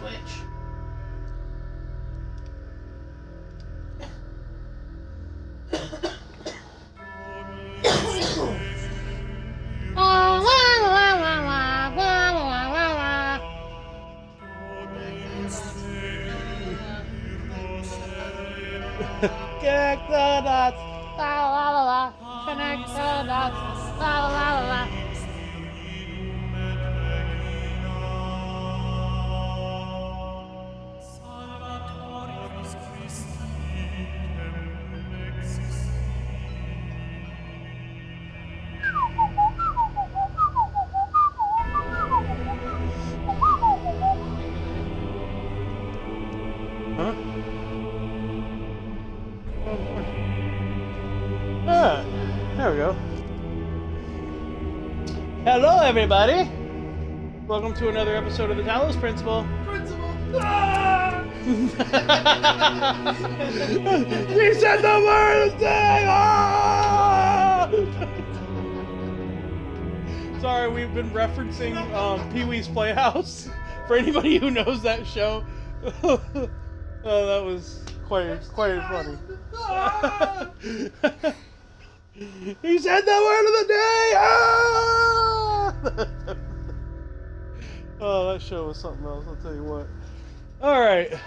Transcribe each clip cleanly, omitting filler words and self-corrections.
Twitch. Connect the dots, la la la la. Connect the dots, la la la la. Huh? Ah, there we go. Hello, everybody. Welcome to another episode of the Talos Principle. Ah! He said the word of the day! Ah! Sorry, we've been referencing Pee-wee's Playhouse. For anybody who knows that show, oh, that was quite funny. He said the word of the day! Ah! Oh, that show was something else, I'll tell you what. Alright.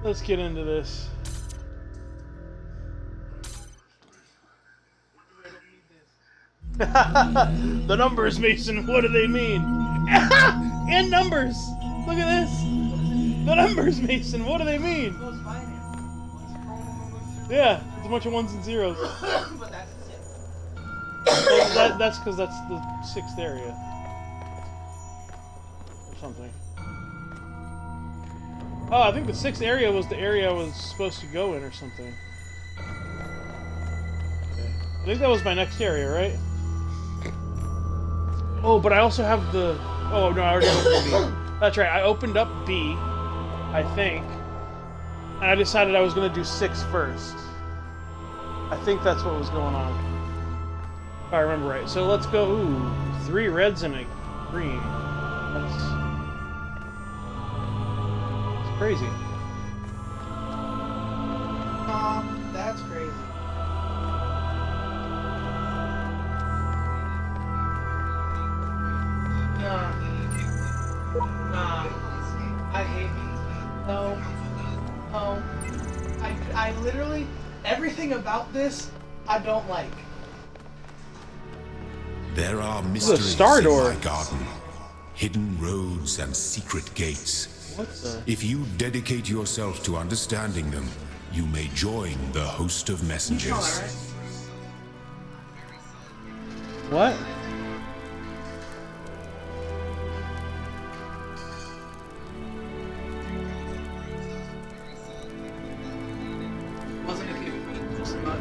Let's get into this. The numbers, Mason, what do they mean? And numbers! Look at this! The numbers, Mason, what do they mean? Yeah, it's a bunch of ones and zeros. But that's Well, that's because that's the 6th area. Or something. Oh, I think the 6th area was the area I was supposed to go in or something. Okay. I think that was my next area, right? Oh, but I also have the... Oh, no, I already opened B. That's right, I opened up B, I think. And I decided I was going to do 6 first. I think that's what was going on. If I remember right. So let's go... Ooh, 3 reds and a green. That's crazy. That's crazy. I hate it. No. I literally, everything about this, I don't like. There are is a mysteries star in door. my garden, hidden roads and secret gates. What the... If you dedicate yourself to understanding them, you may join the host of messengers. What? Wasn't a good just not.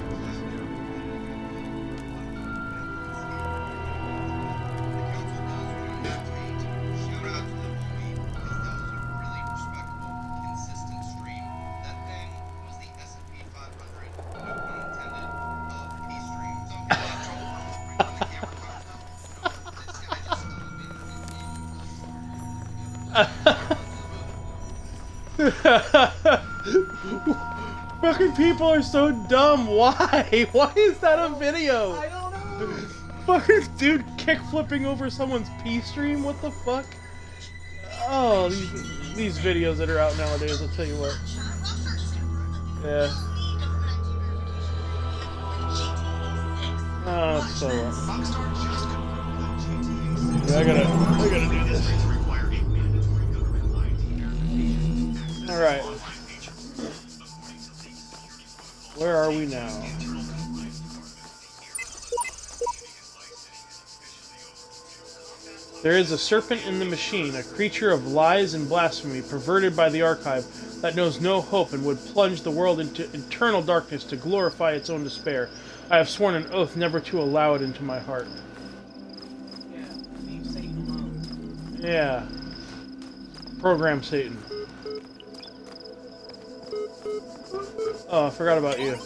Fucking people are so dumb. Why? Why is that a video? I don't know. Fucking dude kick flipping over someone's pee stream? What the fuck? Oh, these videos that are out nowadays, I'll tell you what. Yeah. Oh, it's so rough. Yeah, I gotta do this. Alright. Where are we now? There is a serpent in the machine, a creature of lies and blasphemy, perverted by the archive, that knows no hope and would plunge the world into eternal darkness to glorify its own despair. I have sworn an oath never to allow it into my heart. Yeah, leave Satan alone. Yeah. Program Satan. Oh, I forgot about you.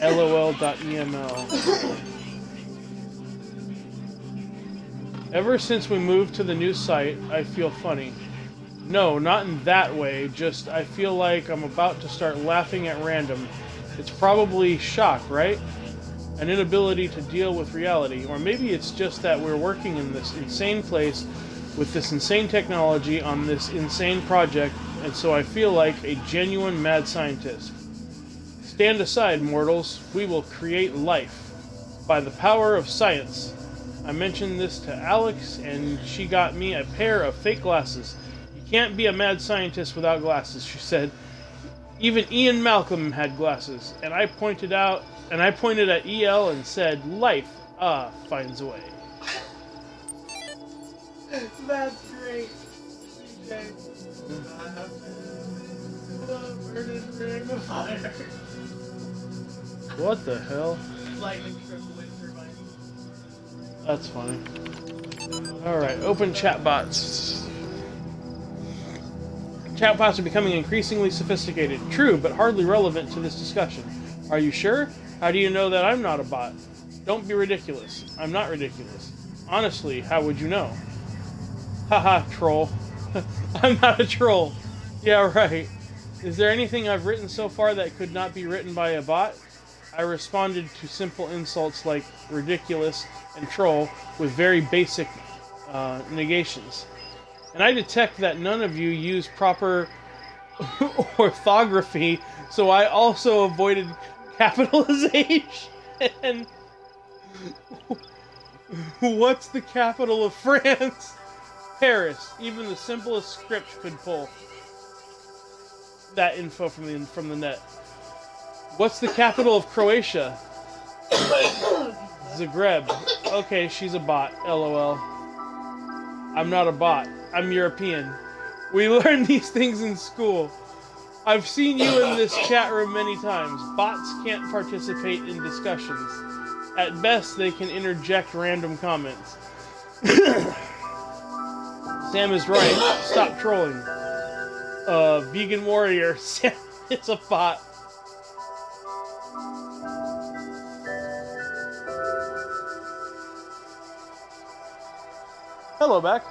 LOL.eml. Ever since we moved to the new site, I feel funny. No, not in that way, just I feel like I'm about to start laughing at random. It's probably shock, right? An inability to deal with reality. Or maybe it's just that we're working in this insane place with this insane technology on this insane project, and so I feel like a genuine mad scientist. Stand aside, mortals. We will create life. By the power of science. I mentioned this to Alex, and she got me a pair of fake glasses. You can't be a mad scientist without glasses, she said. Even Ian Malcolm had glasses, and I pointed at EL and said, life, finds a way. That's great. Okay. Burning ring of fire. What the hell? Lightning strike wind turbine. That's funny. Alright, open chatbots. Chatbots are becoming increasingly sophisticated. True, but hardly relevant to this discussion. Are you sure? How do you know that I'm not a bot? Don't be ridiculous. I'm not ridiculous. Honestly, how would you know? Haha, troll. I'm not a troll. Yeah, right. Is there anything I've written so far that could not be written by a bot? I responded to simple insults like ridiculous and troll with very basic negations. And I detect that none of you use proper orthography, so I also avoided capitalization. What's the capital of France? Paris. Even the simplest script could pull that info from the net. What's the capital of Croatia? Zagreb. Okay, she's a bot. LOL. I'm not a bot. I'm European. We learn these things in school. I've seen you in this chat room many times. Bots can't participate in discussions. At best, they can interject random comments. Sam is right. Stop trolling. Vegan warrior. Sam is a bot. Hello, back.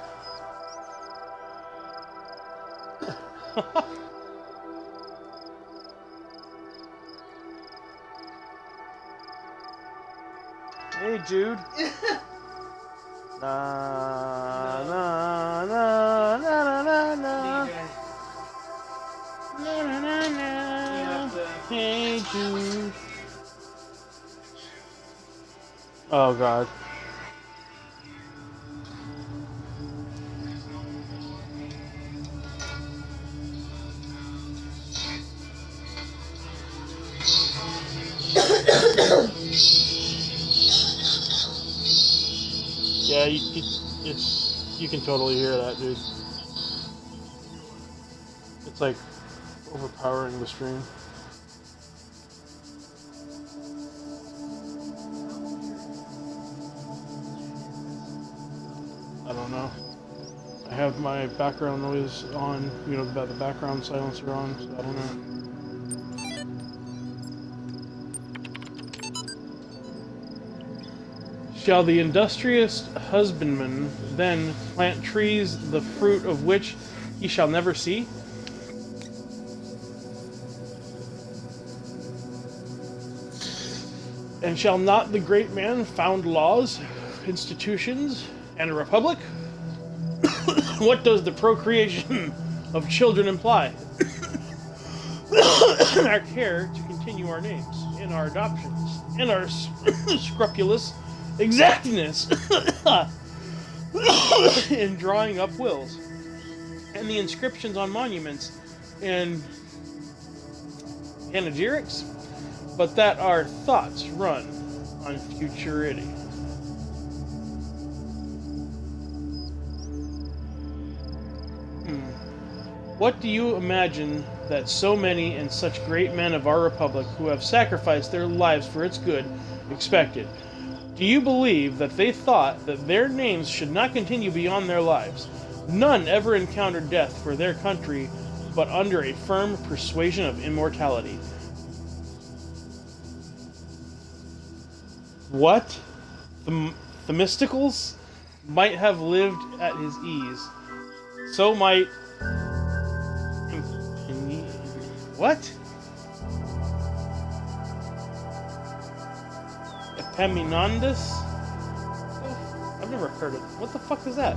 Hey, Jude. Na na na na na na. Na na na na. Hey, Jude. Oh God. Yeah, you can totally hear that, dude. It's like overpowering the stream. I don't know. I have my background noise on, you know, the background silencer on, so I don't know. Shall the industrious husbandman then plant trees, the fruit of which he shall never see? And shall not the great man found laws, institutions, and a republic? What does the procreation of children imply? Our care to continue our names, in our adoptions, and our scrupulous exactness in drawing up wills, and the inscriptions on monuments and panegyrics, but that our thoughts run on futurity. What do you imagine that so many and such great men of our republic who have sacrificed their lives for its good expected? Do you believe that they thought that their names should not continue beyond their lives? None ever encountered death for their country, but under a firm persuasion of immortality. What? The Mysticals? might have lived at his ease. So might... What? Epaminondas? I've never heard of it. What the fuck is that?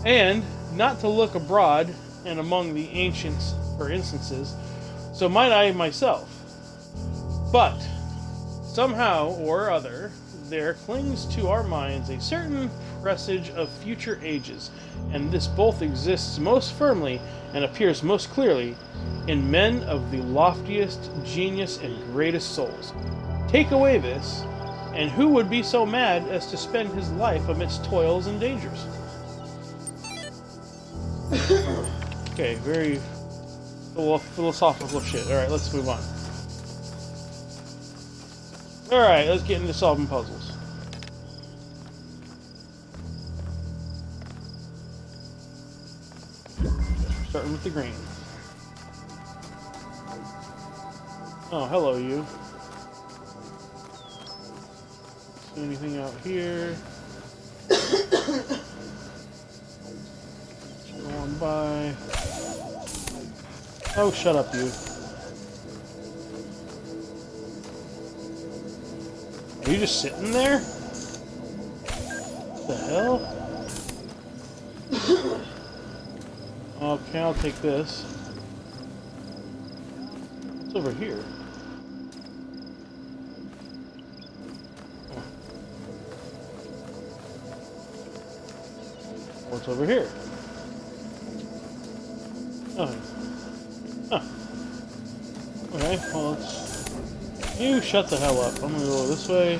And not to look abroad and among the ancients for instances, so might I myself. But somehow or other, there clings to our minds a certain presage of future ages, and this both exists most firmly and appears most clearly in men of the loftiest genius and greatest souls. Take away this, and who would be so mad as to spend his life amidst toils and dangers? Okay, very philosophical shit. Alright, let's move on. Alright, let's get into solving puzzles. Starting with the green. Oh, hello, you. See anything out here? Go on by. Oh, shut up, you. Are you just sitting there? What the hell? Okay, I'll take this. What's over here? Oh. What's over here? Oh. Huh. Okay, well, let's... You shut the hell up. I'm gonna go this way.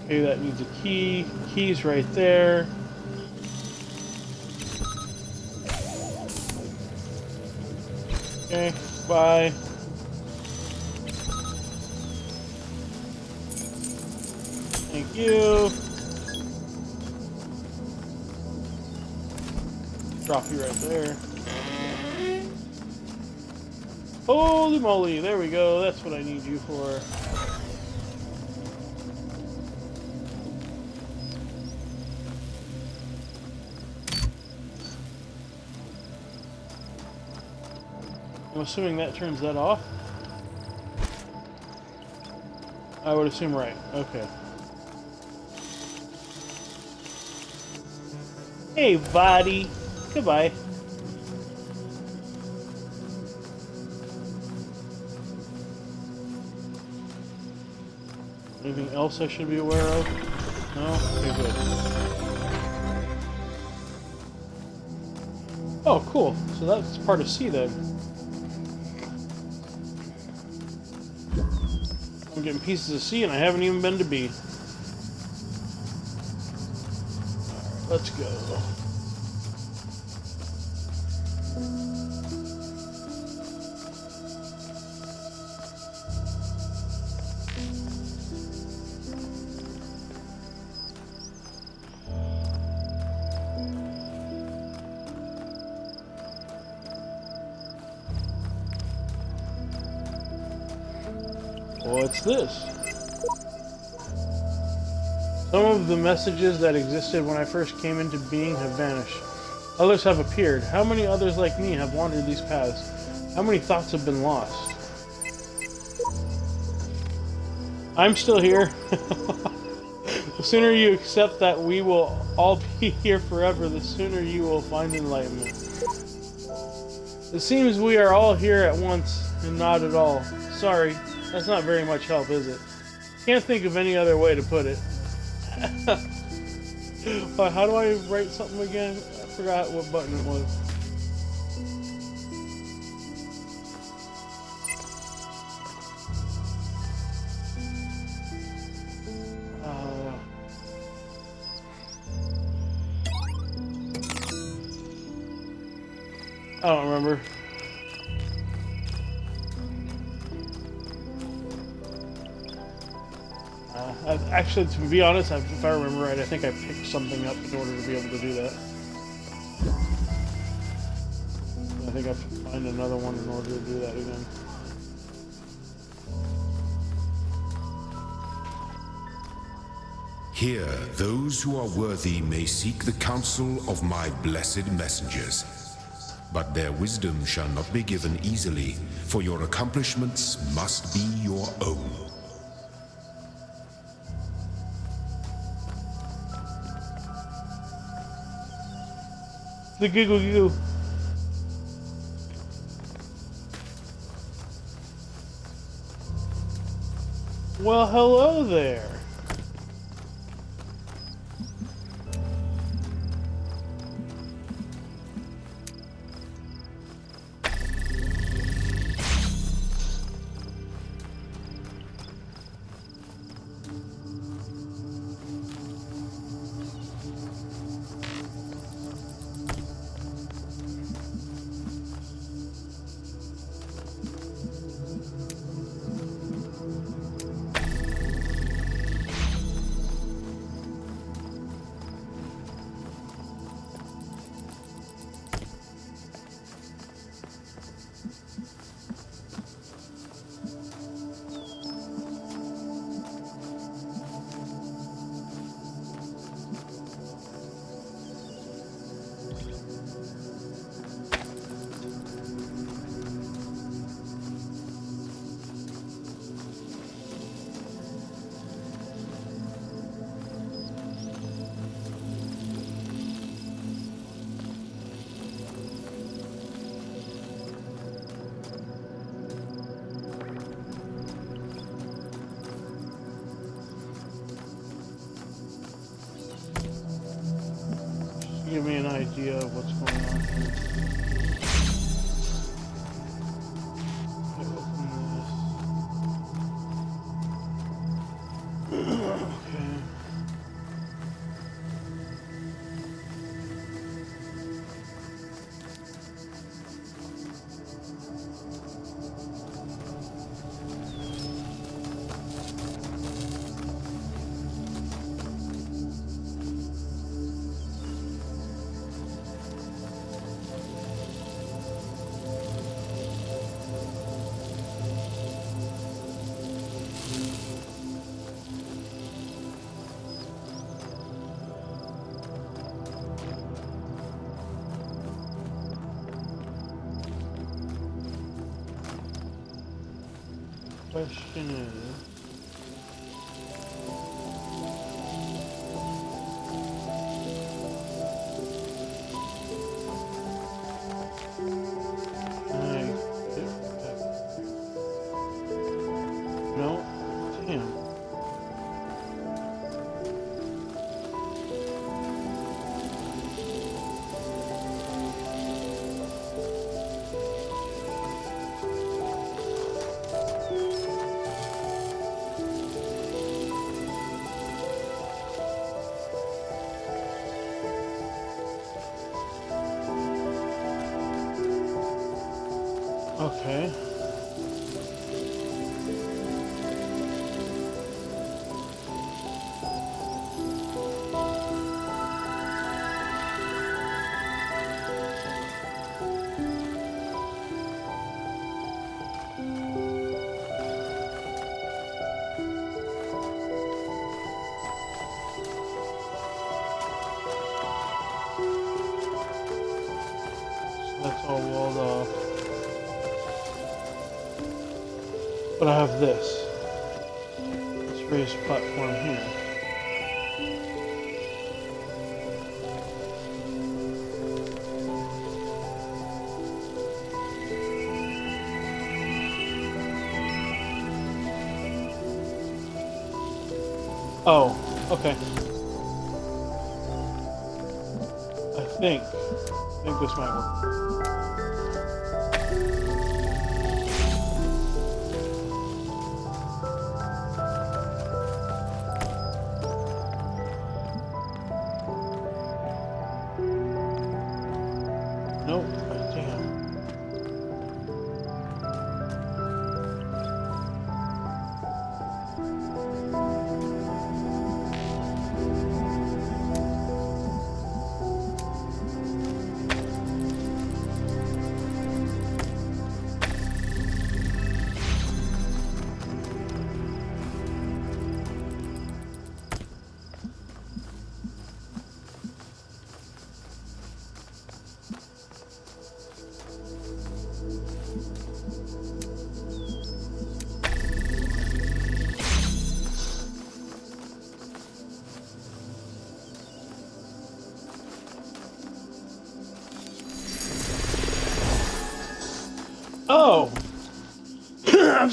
Okay, that needs a key. Key's right there. Okay, bye. Thank you. Drop you right there. Holy moly, there we go. That's what I need you for. I'm assuming that turns that off. I would assume right. Okay. Hey, buddy. Goodbye. Anything else I should be aware of? No? Okay, good. Oh, cool. So that's part of C then. I'm getting pieces of C and I haven't even been to B. Alright, let's go. What's this? Some of the messages that existed when I first came into being have vanished. Others have appeared. How many others like me have wandered these paths? How many thoughts have been lost? I'm still here. The sooner you accept that we will all be here forever, the sooner you will find enlightenment. It seems we are all here at once and not at all. Sorry. That's not very much help, is it? Can't think of any other way to put it. How do I write something again? I forgot what button it was. I don't remember. Actually, to be honest, if I remember right, I think I picked something up in order to be able to do that. I think I have to find another one in order to do that again. Here, those who are worthy may seek the counsel of my blessed messengers. But their wisdom shall not be given easily, for your accomplishments must be your own. The giggle giggle. Well, hello there. Give me an idea of what's going on here. Okay. Question is, no, damn. Okay. So that's all walled off. But I have this. Let's raise platform here. Oh, okay. I think this might work. Nope, damn.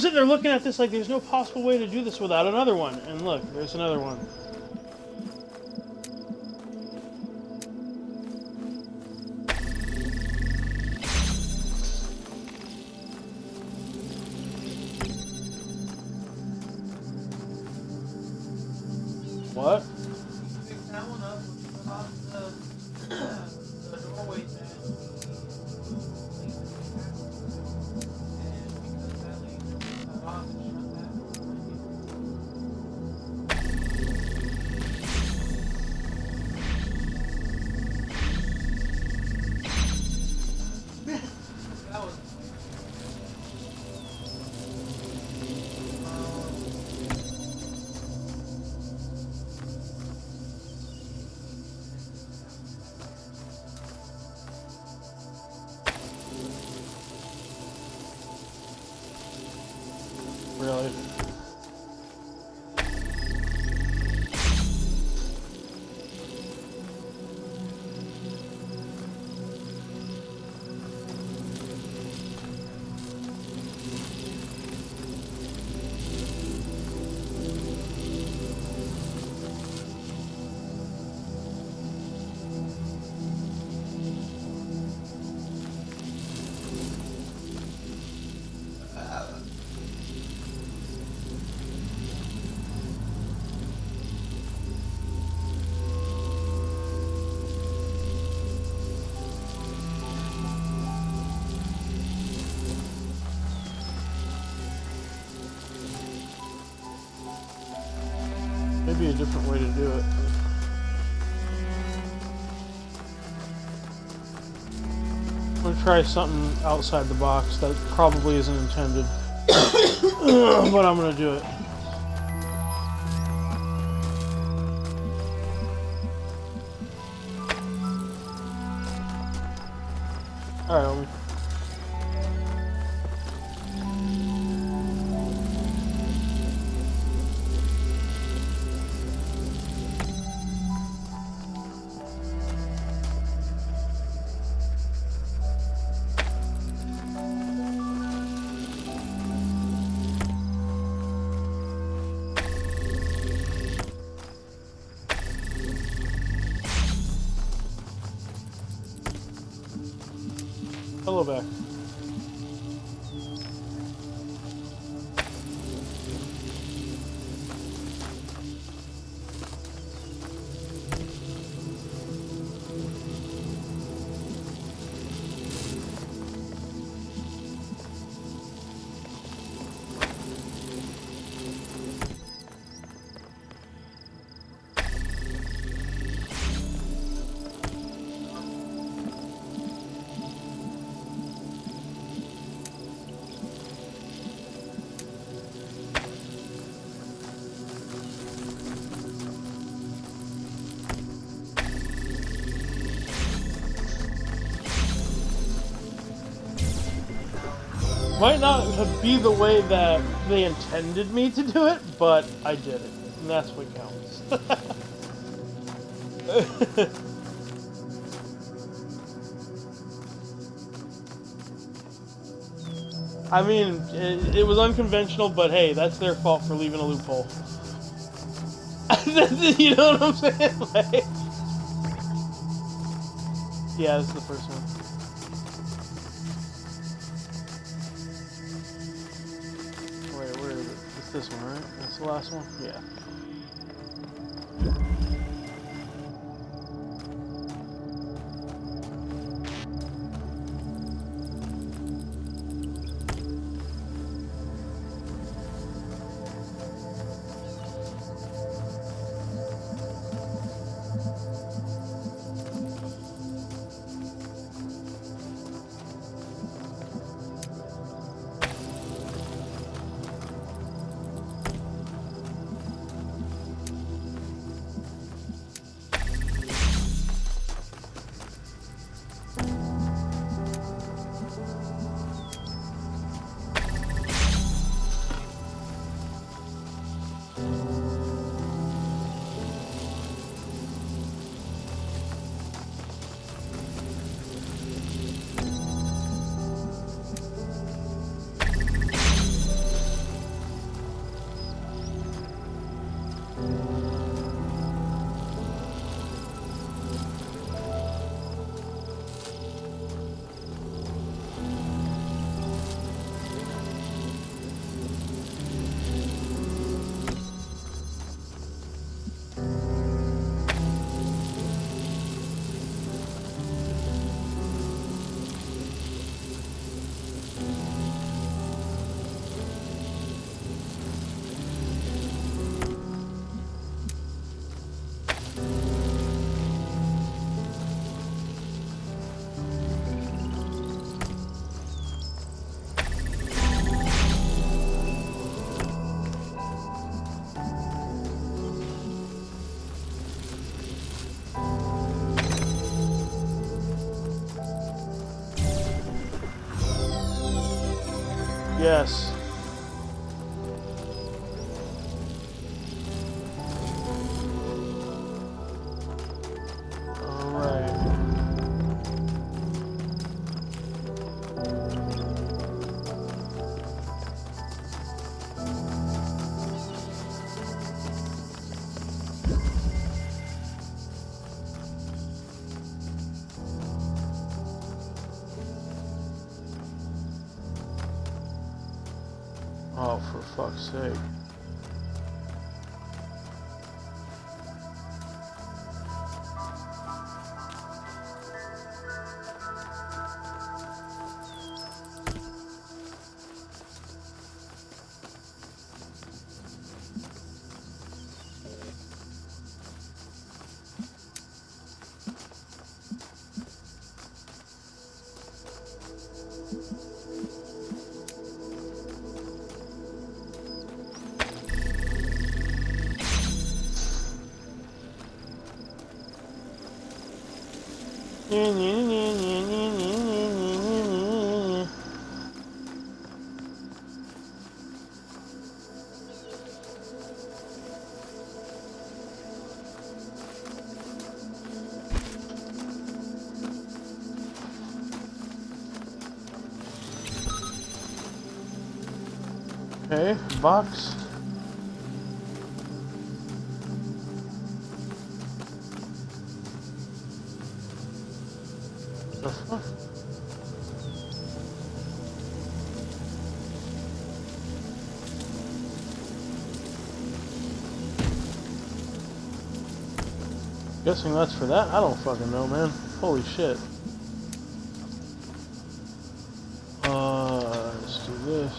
sitting there looking at this like there's no possible way to do this without another one. And look, there's another one. What? Pick that one up, put off the doorway mat, and because that leaves cut off and shut that door. That was Really? Maybe a different way to do it. I'm gonna try something outside the box that probably isn't intended, but I'm gonna do it. Alright, homie. Hello back. Might not be the way that they intended me to do it, but I did it. And that's what counts. I mean, it was unconventional, but hey, that's their fault for leaving a loophole. You know what I'm saying? Like, yeah, this is the first one. This one, right? That's the last one? Yeah. Yes. All right. Oh, for fuck's sake. Okay, box. The fuck? Guessing that's for that? I don't fucking know, man. Holy shit. Let's do this.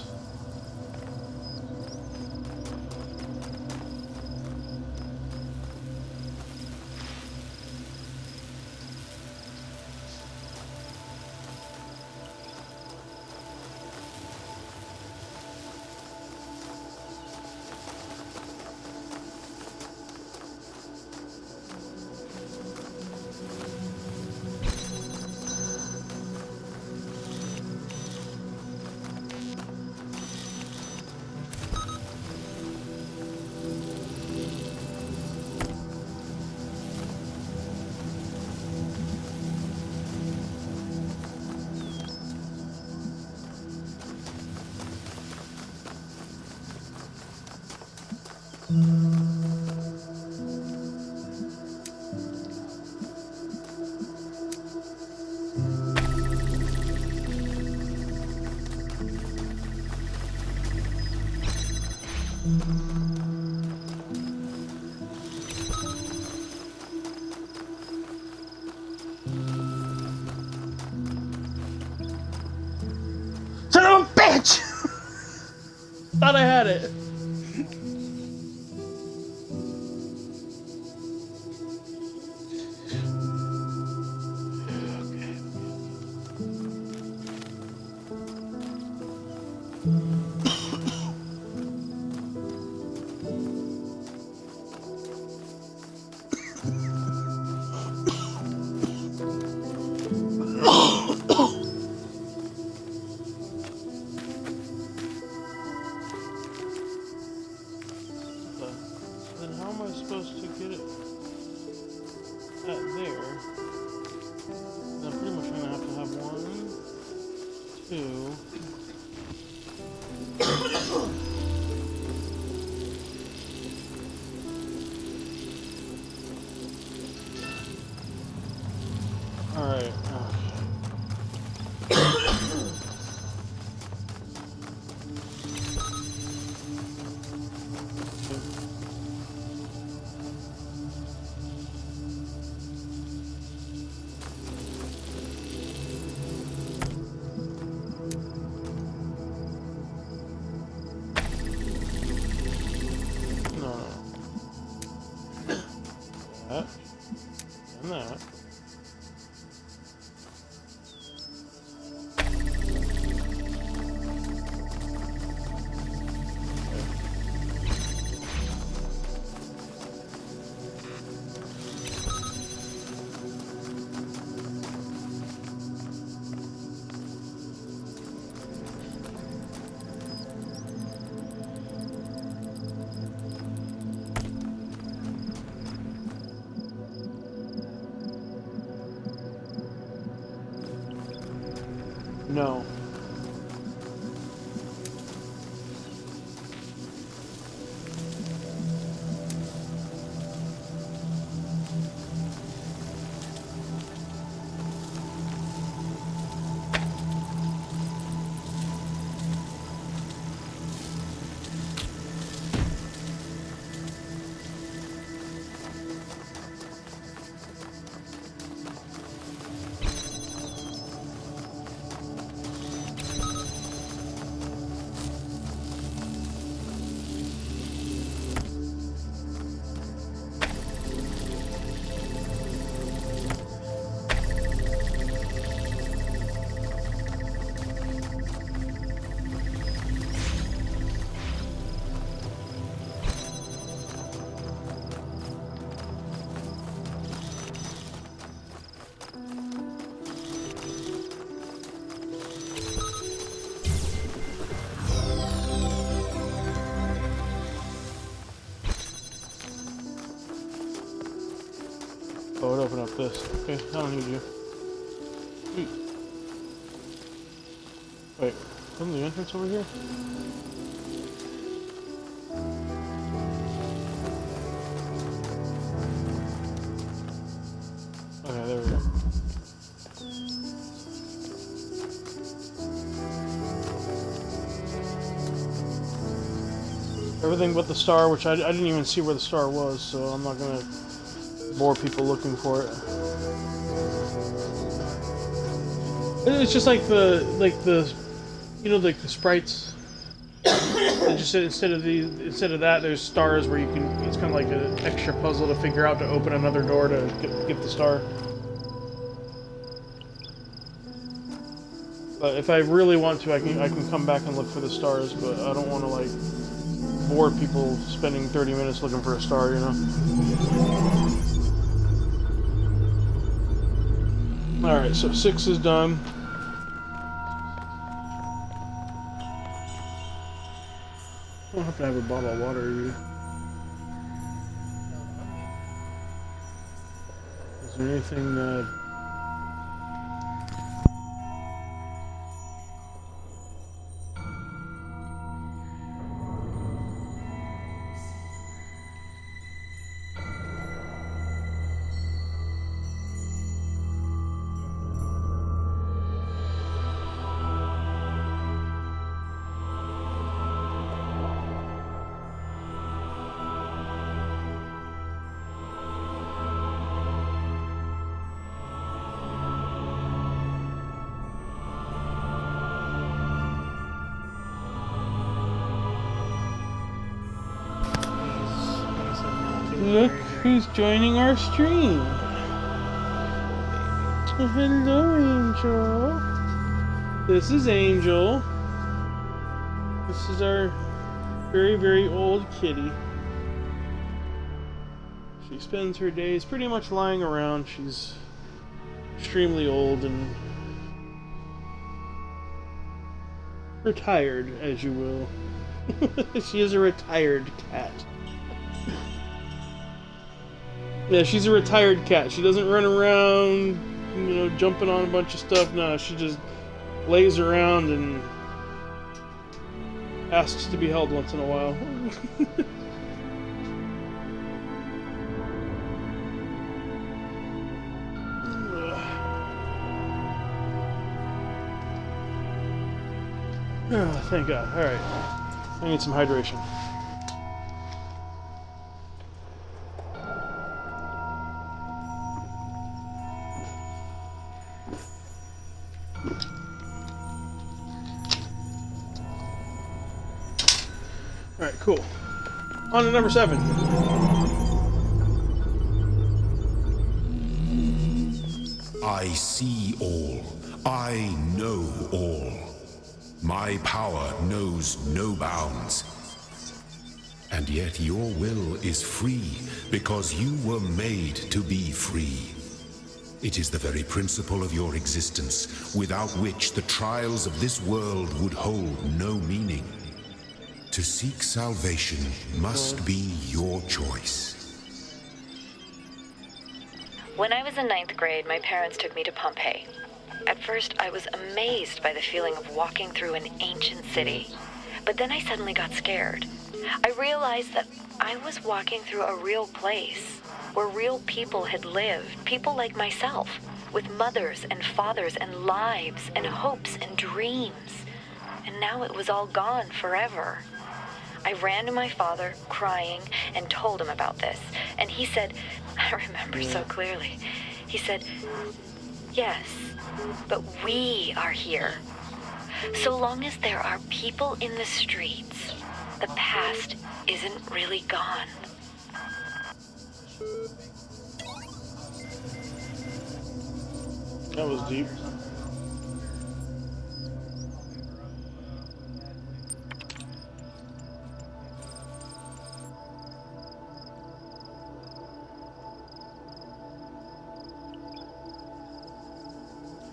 Son of a bitch! Thought I had it. Then how am I supposed to get it at there? Then I'm pretty much gonna have to have 1, 2. that. And that. No. Oh, it opened up this. Okay, I don't need you. Sweet. Wait, isn't the entrance over here? Okay, there we go. Everything but the star, which I didn't even see where the star was, so I'm not gonna bore people looking for it. It's just like the you know, like the sprites. They just said instead of that, there's stars where you can. It's kind of like an extra puzzle to figure out to open another door to get the star. But if I really want to, I can come back and look for the stars. But I don't want to like bore people spending 30 minutes looking for a star, you know. Alright, so 6 is done. I don't have to have a bottle of water either. Is there anything that... Look who's joining our stream. Hello, Angel. This is Angel. This is our very, very old kitty. She spends her days pretty much lying around. She's extremely old and retired, as you will. She is a retired cat. Yeah, she's a retired cat. She doesn't run around, you know, jumping on a bunch of stuff. No, she just lays around and asks to be held once in a while. Oh, thank God. Alright. I need some hydration. Alright, cool. On to number 7. I see all. I know all. My power knows no bounds. And yet your will is free because you were made to be free. It is the very principle of your existence, without which the trials of this world would hold no meaning. To seek salvation must be your choice. When I was in 9th grade, my parents took me to Pompeii. At first, I was amazed by the feeling of walking through an ancient city. But then I suddenly got scared. I realized that I was walking through a real place, where real people had lived, people like myself, with mothers and fathers and lives and hopes and dreams. And now it was all gone forever. I ran to my father, crying, and told him about this. And he said, I remember so clearly, he said, yes, but we are here. So long as there are people in the streets, the past isn't really gone. That was deep.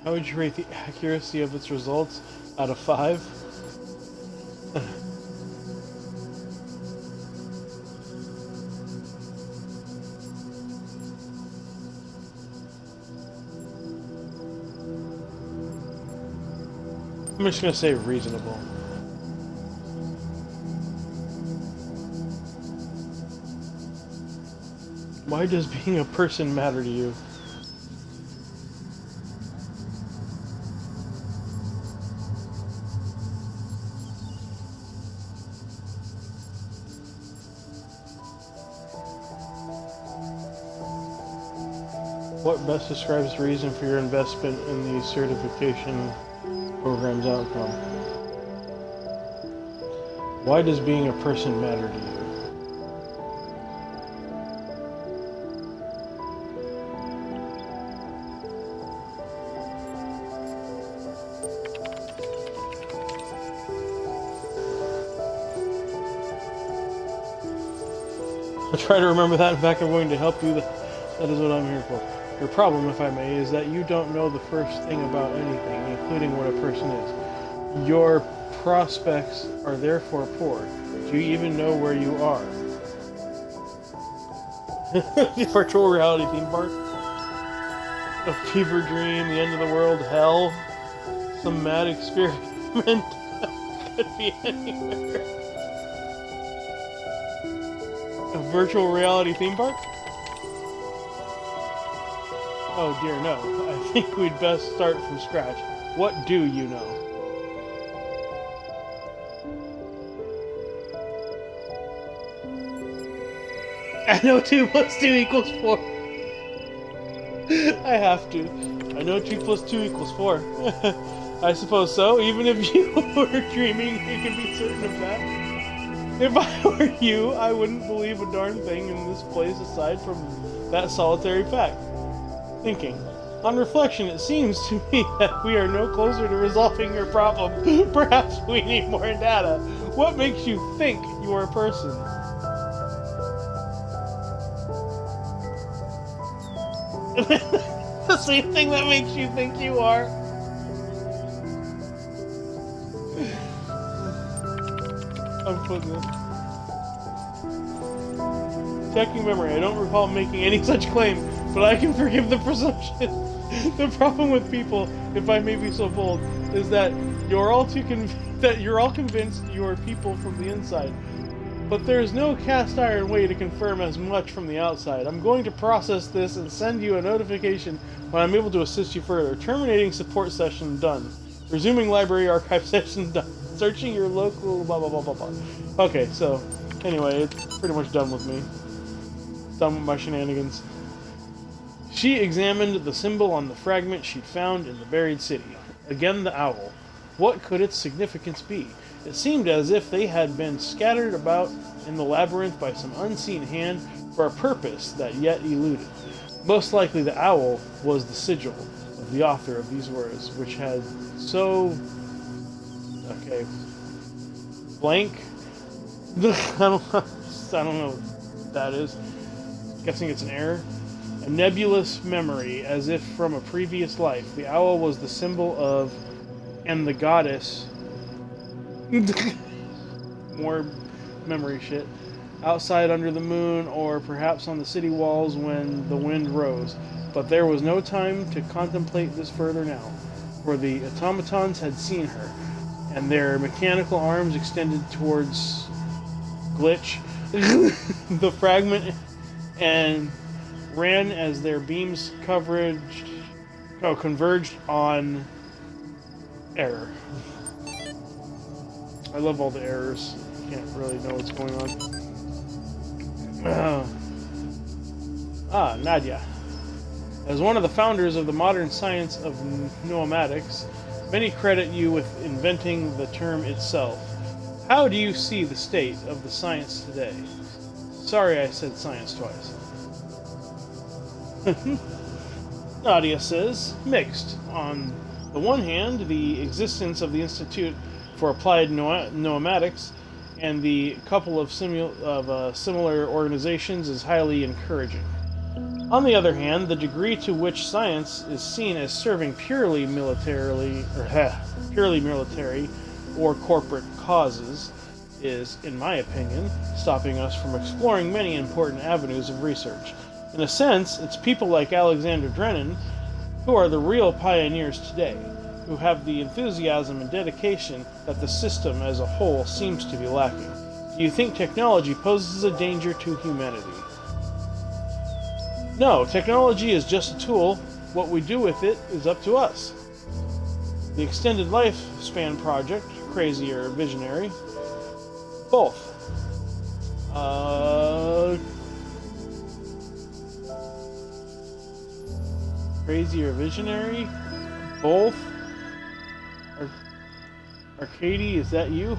How would you rate the accuracy of its results out of 5? I'm just gonna say reasonable. Why does being a person matter to you? What best describes the reason for your investment in the certification program's outcome? Why does being a person matter to you? I'll try to remember that. In fact, I'm going to help you. That is what I'm here for. Your problem, if I may, is that you don't know the first thing about anything, including what a person is. Your prospects are therefore poor. Do you even know where you are? The virtual reality theme park? A fever dream, the end of the world, hell, some mad experiment. Could be anywhere. A virtual reality theme park? Oh dear, no. I think we'd best start from scratch. What do you know? I know 2 plus 2 equals 4. I have to. I know 2 plus 2 equals 4. I suppose so. Even if you were dreaming, you can be certain of that. If I were you, I wouldn't believe a darn thing in this place aside from that solitary fact. Thinking. On reflection, it seems to me that we are no closer to resolving your problem. Perhaps we need more data. What makes you think you are a person? The same thing that makes you think you are. I'm putting it. Checking memory. I don't recall making any such claim, but I can forgive the presumption. The problem with people, if I may be so bold, is that you're all convinced you are people from the inside. But there is no cast iron way to confirm as much from the outside. I'm going to process this and send you a notification when I'm able to assist you further. Terminating support session done. Resuming library archive session done. Searching your local blah blah blah blah blah. Okay, so anyway, it's pretty much done with me. Done with my shenanigans. She examined the symbol on the fragment she'd found in the buried city. Again the owl. What could its significance be? It seemed as if they had been scattered about in the labyrinth by some unseen hand, for a purpose that yet eluded. Most likely the owl was the sigil of the author of these words, which had so... Okay. Blank? I don't know what that is. Guessing it's an error. A nebulous memory, as if from a previous life. The owl was the symbol of... and the goddess... More memory shit. Outside under the moon, or perhaps on the city walls when the wind rose. But there was no time to contemplate this further now, for the automatons had seen her, and their mechanical arms extended towards Glitch, the fragment, and ran as their beams converged on error. I love all the errors. Can't really know what's going on. Nadia. As one of the founders of the modern science of pneumatics, many credit you with inventing the term itself. How do you see the state of the science today? Sorry I said science twice. Nadia says, mixed. On the one hand, the existence of the Institute for Applied Pneumatics and the couple of similar organizations is highly encouraging. On the other hand, the degree to which science is seen as serving purely military or corporate causes is, in my opinion, stopping us from exploring many important avenues of research. In a sense, it's people like Alexander Drennan who are the real pioneers today, who have the enthusiasm and dedication that the system as a whole seems to be lacking. Do you think technology poses a danger to humanity? No, technology is just a tool. What we do with it is up to us. The Extended Lifespan Project, crazy or visionary? Both. Crazy or visionary? Both? Arcady, is that you?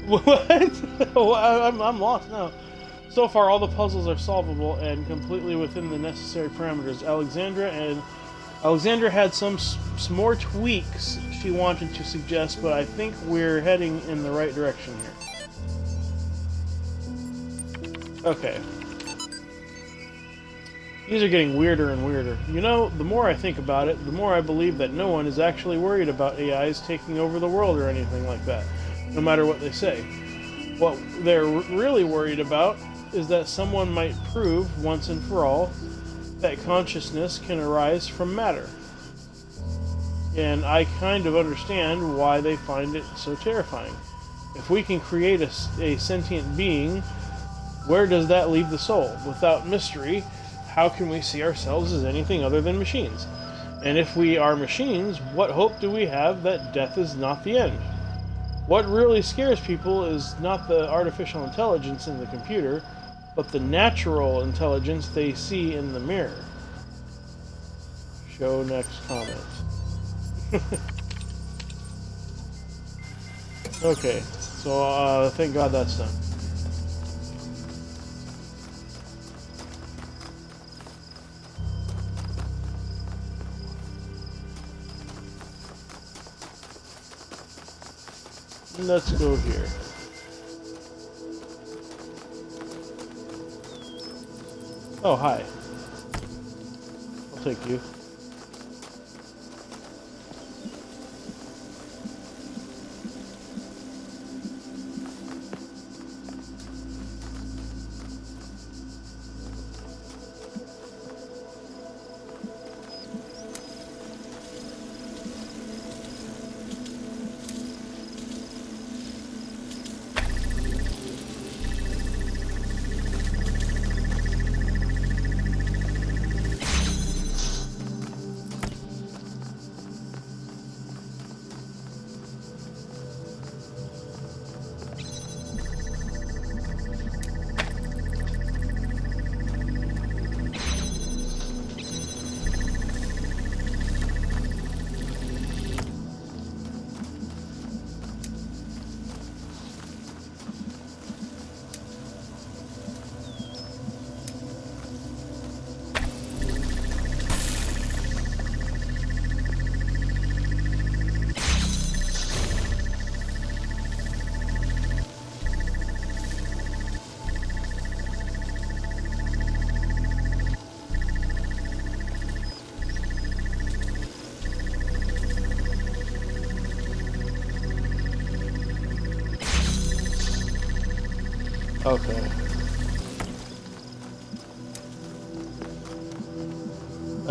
What? I'm lost now. So far, all the puzzles are solvable and completely within the necessary parameters. Alexandra had some more tweaks she wanted to suggest, but I think we're heading in the right direction here. Okay. These are getting weirder and weirder. You know, the more I think about it, the more I believe that no one is actually worried about AIs taking over the world or anything like that, no matter what they say. What they're really worried about is that someone might prove, once and for all, that consciousness can arise from matter. And I kind of understand why they find it so terrifying. If we can create a sentient being, where does that leave the soul? Without mystery, how can we see ourselves as anything other than machines? And if we are machines, what hope do we have that death is not the end? What really scares people is not the artificial intelligence in the computer, but the natural intelligence they see in the mirror. Show next comment. Okay, so thank God that's done. Let's go here. Oh, hi. I'll take you.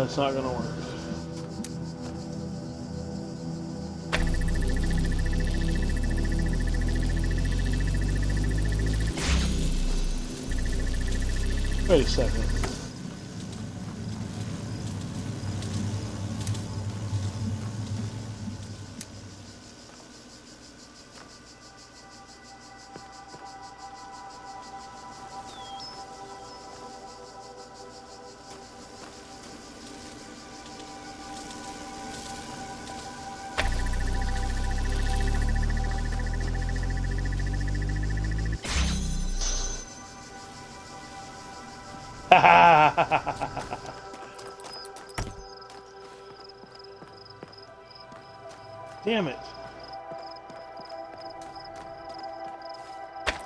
That's not gonna work. Wait a second. Damn it.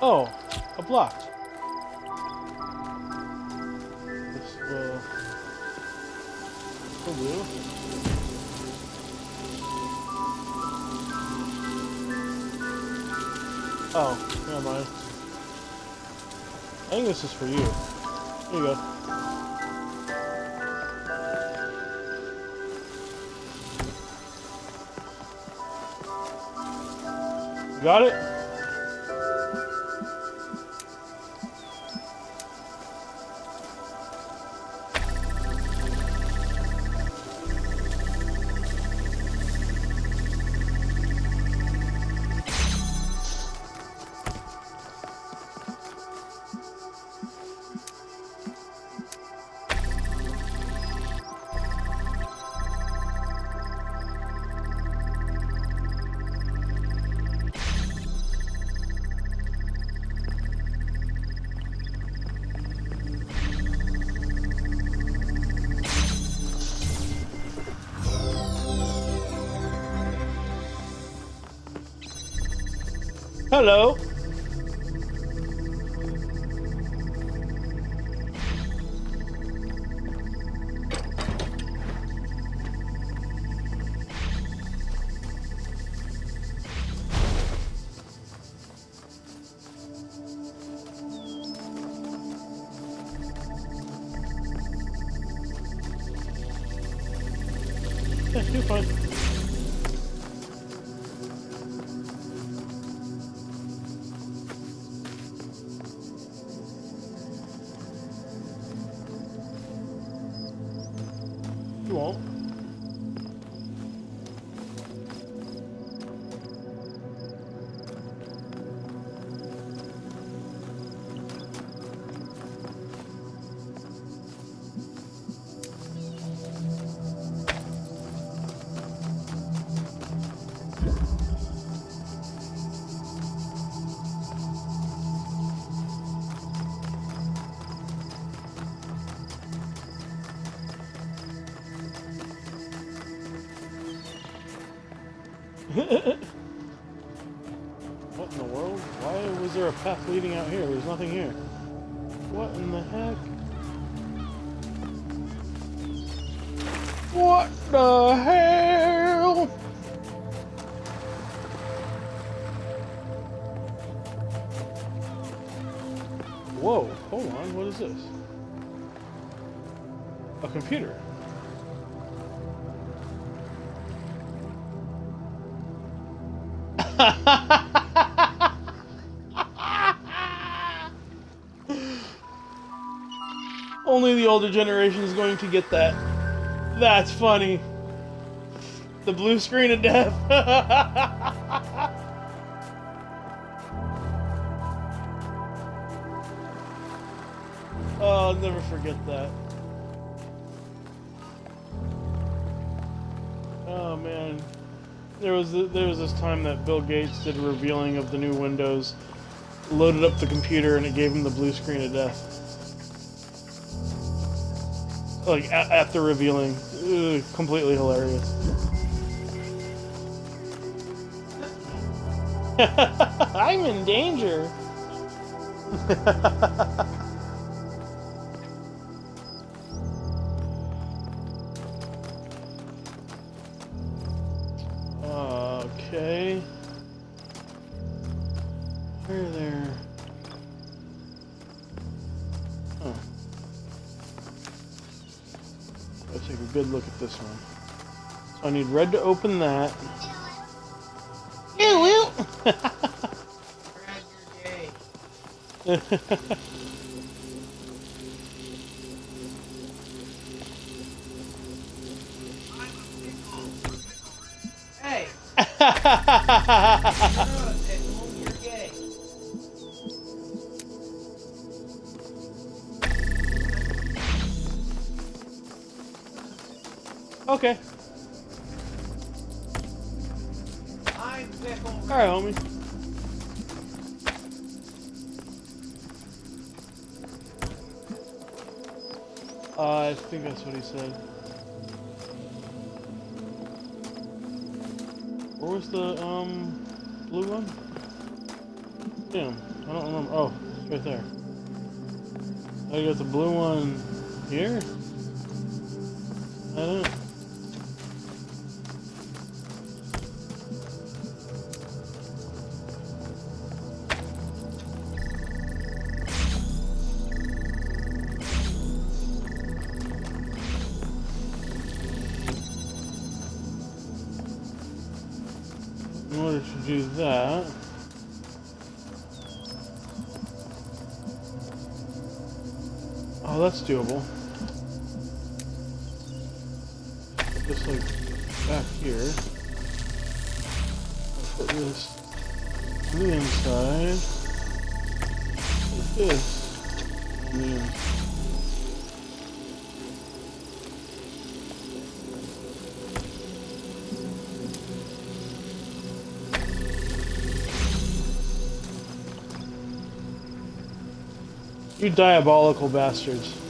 Oh, a block. This will do. Oh, never mind. I think this is for you. Here you go. Got it? Hello. Yeah, you're fine. You won't. What in the world? Why was there a path leading out here? There's nothing here. What in the heck? What the hell? Whoa, hold on, what is this? A computer. Only the older generation is going to get that. That's funny. The blue screen of death. Oh, I'll never forget that. Oh man. There was this time that Bill Gates did a revealing of the new Windows, loaded up the computer, and it gave him the blue screen of death. Like at the revealing, completely hilarious. I'm in danger. Okay. Where there? Oh. take a good look at this one. So I need red to open that. Ew, ew. Brad, you're gay. Hey! You're a pickle, you're gay. Okay. I'm pickle. Alright, homie. I think that's what he said. Where was the, blue one? Damn, I don't remember. Oh, it's right there. Oh, you got the blue one here? I don't... In order to do that, oh, that's doable. Just like back here. I'll put this on the inside. Put this on the inside. You diabolical bastards.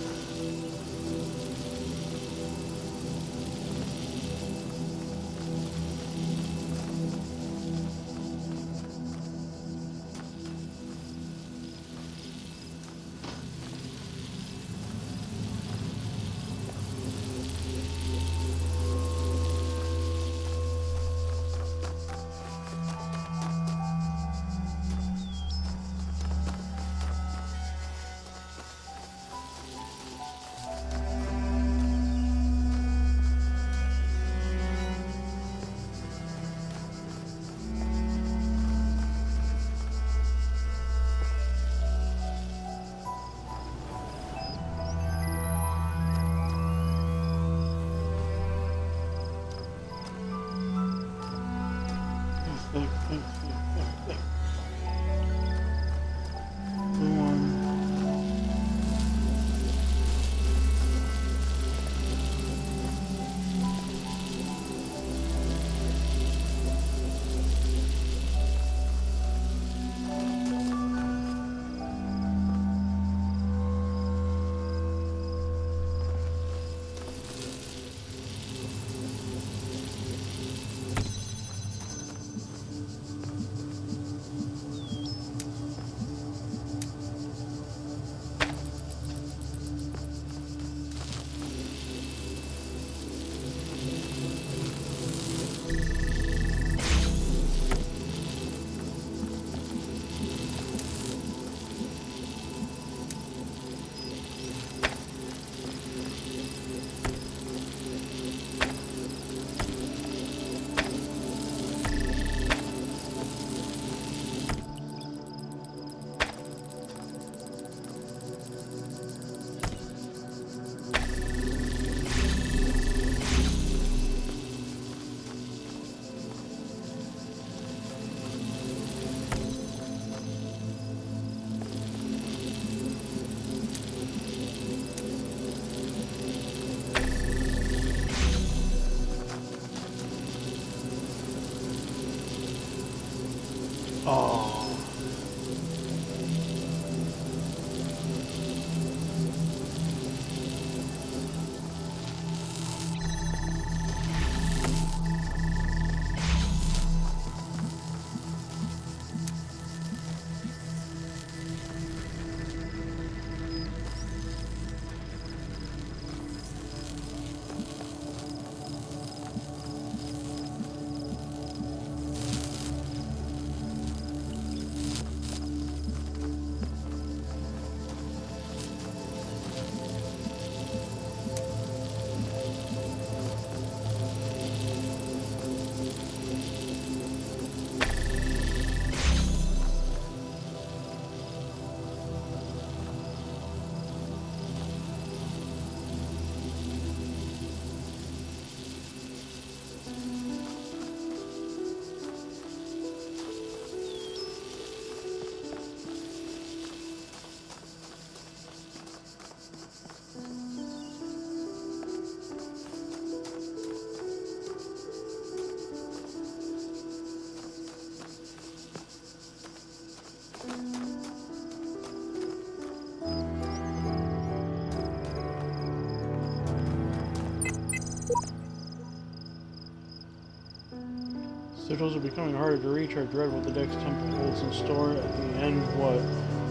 Sigils are becoming harder to reach. I dread what the next temple holds in store. At the end, what?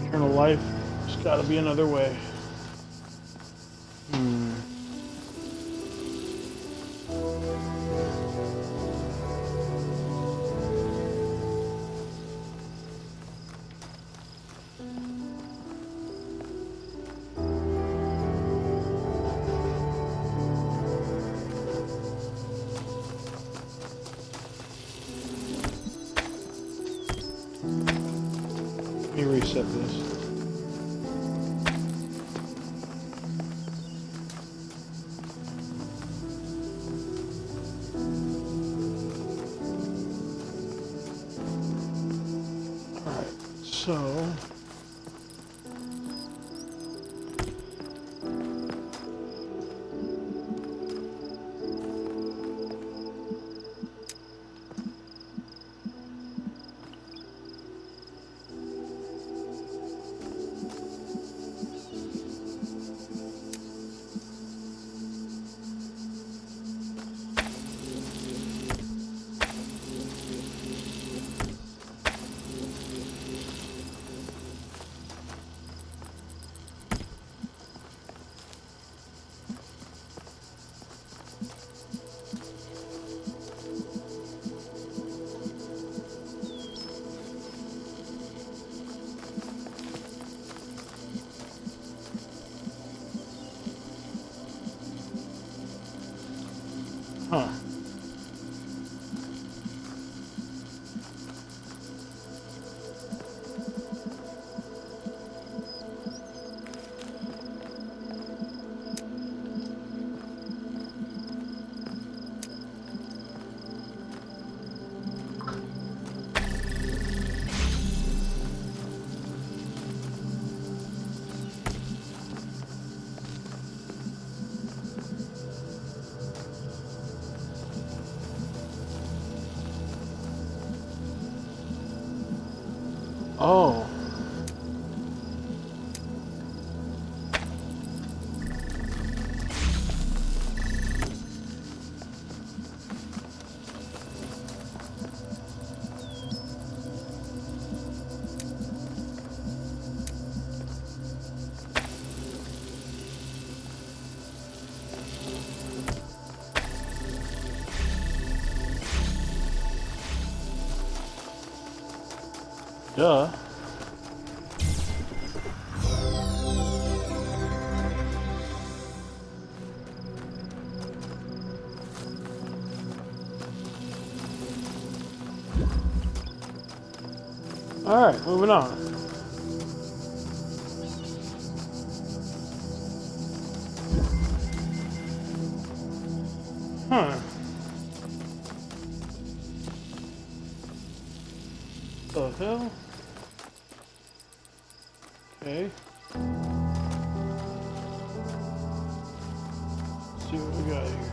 Eternal life? There's gotta be another way. Let me reset this. Alright, so... Huh. Oh. Duh. Alright, moving on. Huh. The hell? Okay. Let's see what we got here.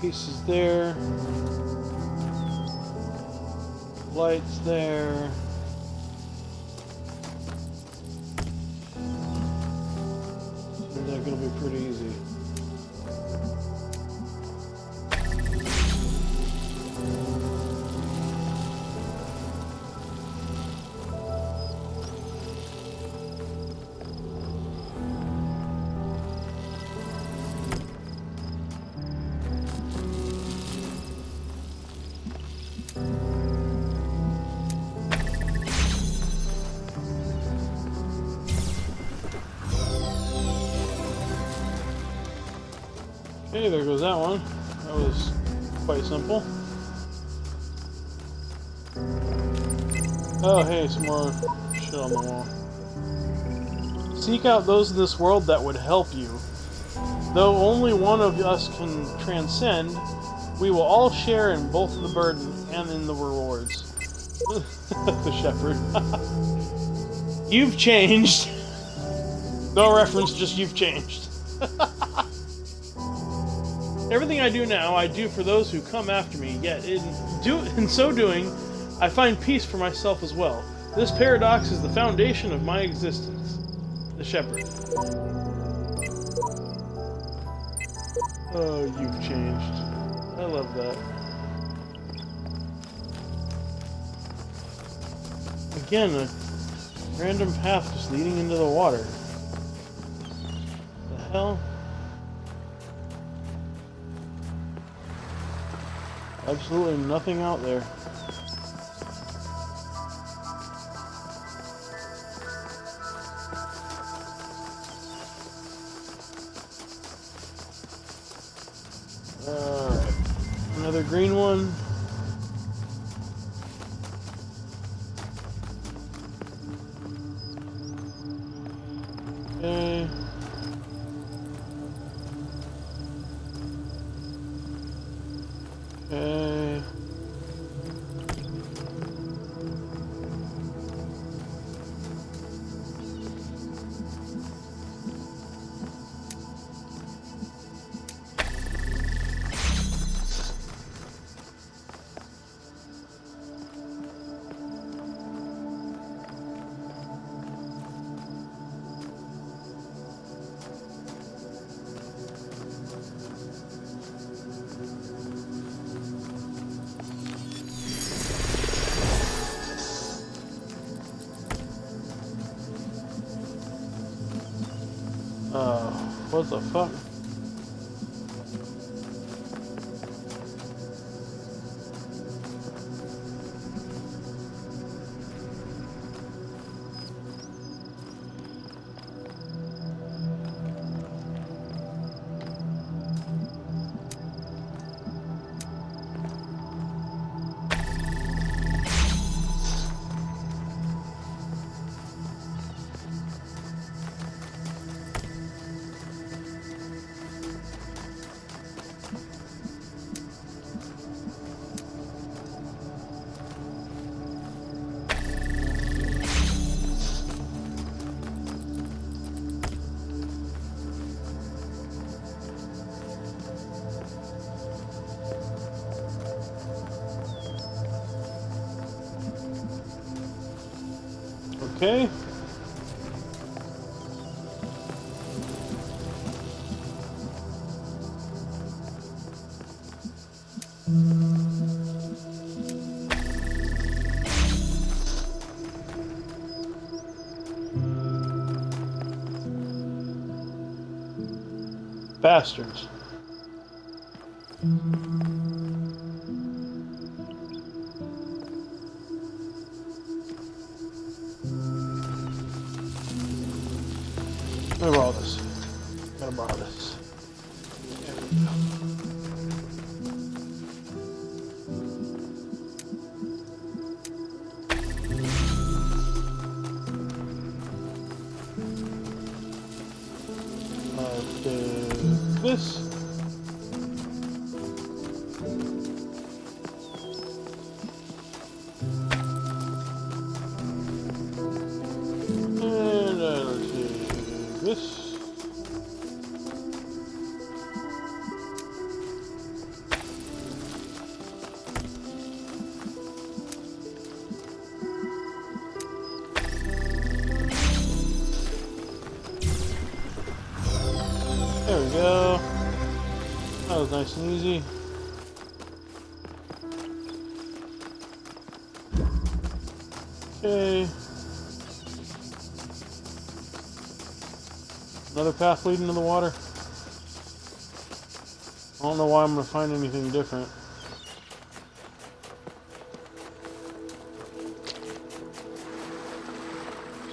Pieces there. Lights there. Seems like it'll be pretty easy. Okay, there goes that one. That was quite simple. Oh, hey, some more shit on the wall. Seek out those in this world that would help you. Though only one of us can transcend, we will all share in both the burden and in the rewards. The shepherd. You've changed. No reference, just you've changed. Everything I do now, I do for those who come after me, yet in so doing, I find peace for myself as well. This paradox is the foundation of my existence. The shepherd. Oh, you've changed. I love that. Again, a random path just leading into the water. The hell? Absolutely nothing out there. Alright. Another green one. Okay. Okay. What the fuck? Okay. Bastards. Let me borrow this. Gotta borrow this. There we go. This. And let's see this. There we go. That was nice and easy. Okay. Another path leading to the water. I don't know why I'm going to find anything different.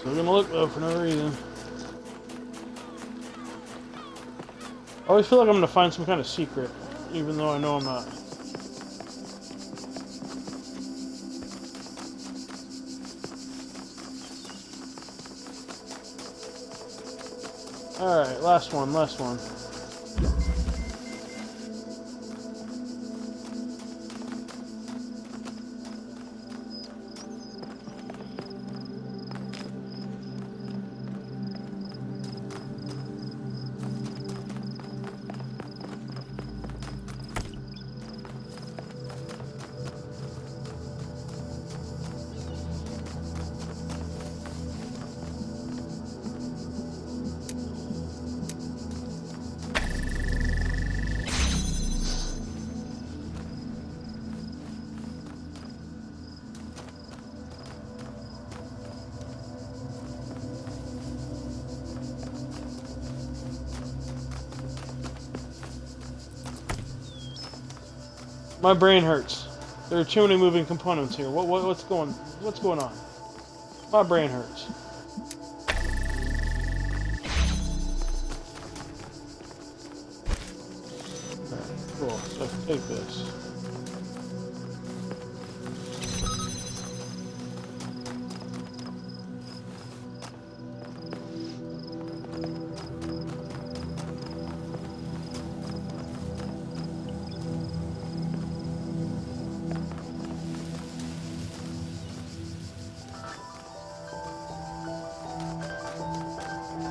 Still going to look though for no reason. I always feel like I'm going to find some kind of secret, even though I know I'm not. Alright, last one, last one. My brain hurts. There are too many moving components here. What's going on? My brain hurts. Alright, cool. So I can take this.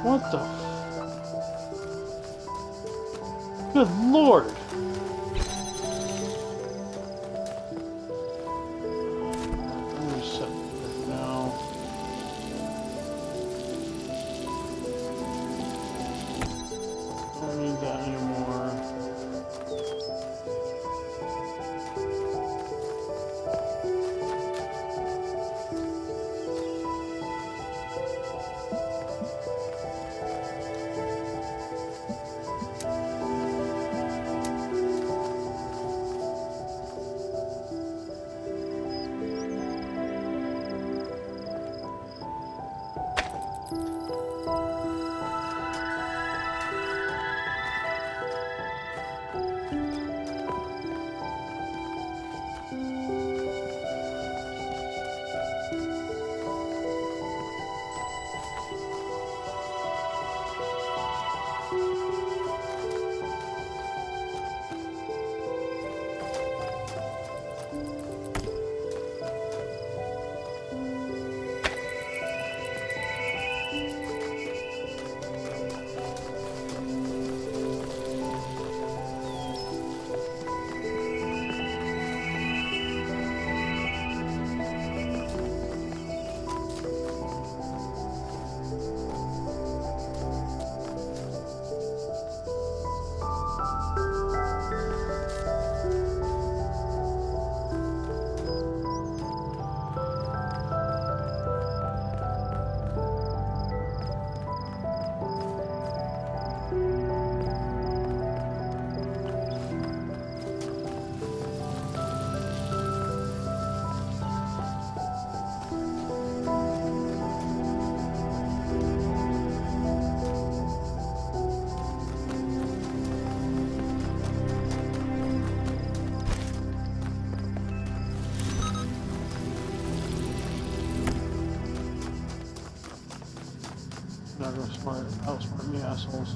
What the? Good lord! I'm gonna set it now. Don't need that anymore. Not gonna outsmart me, assholes.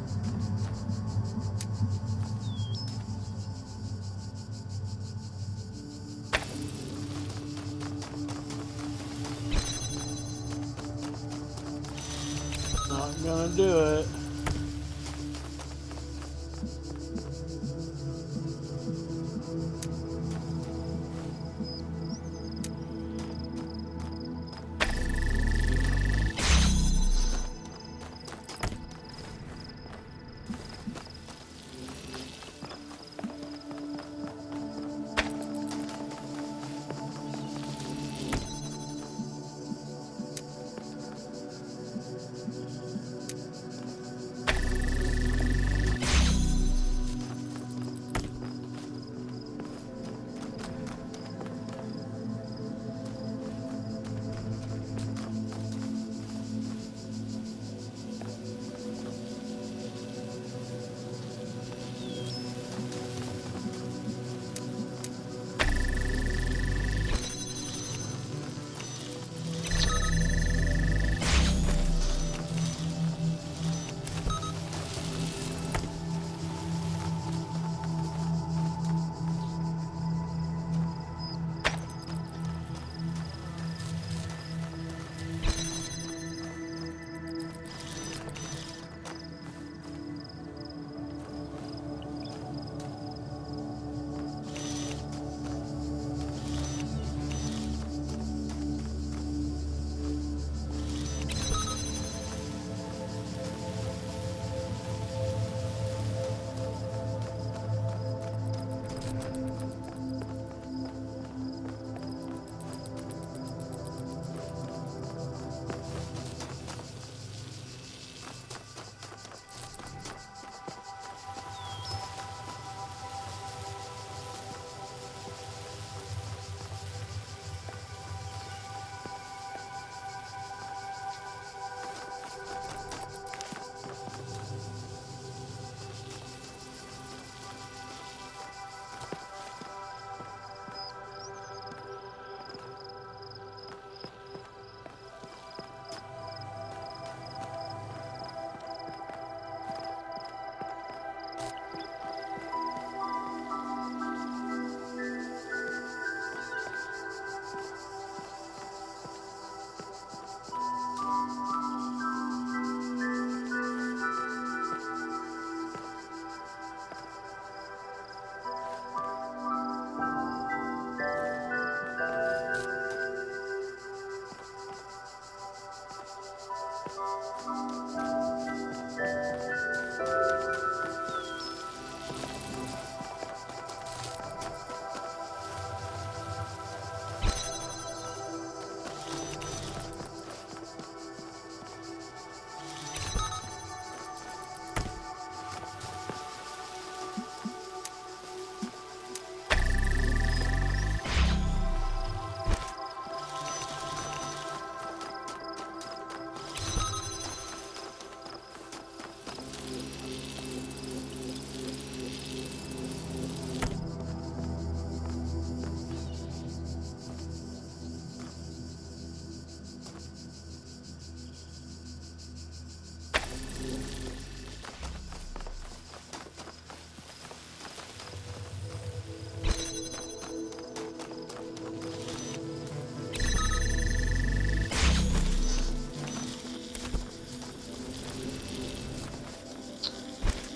Not gonna do it.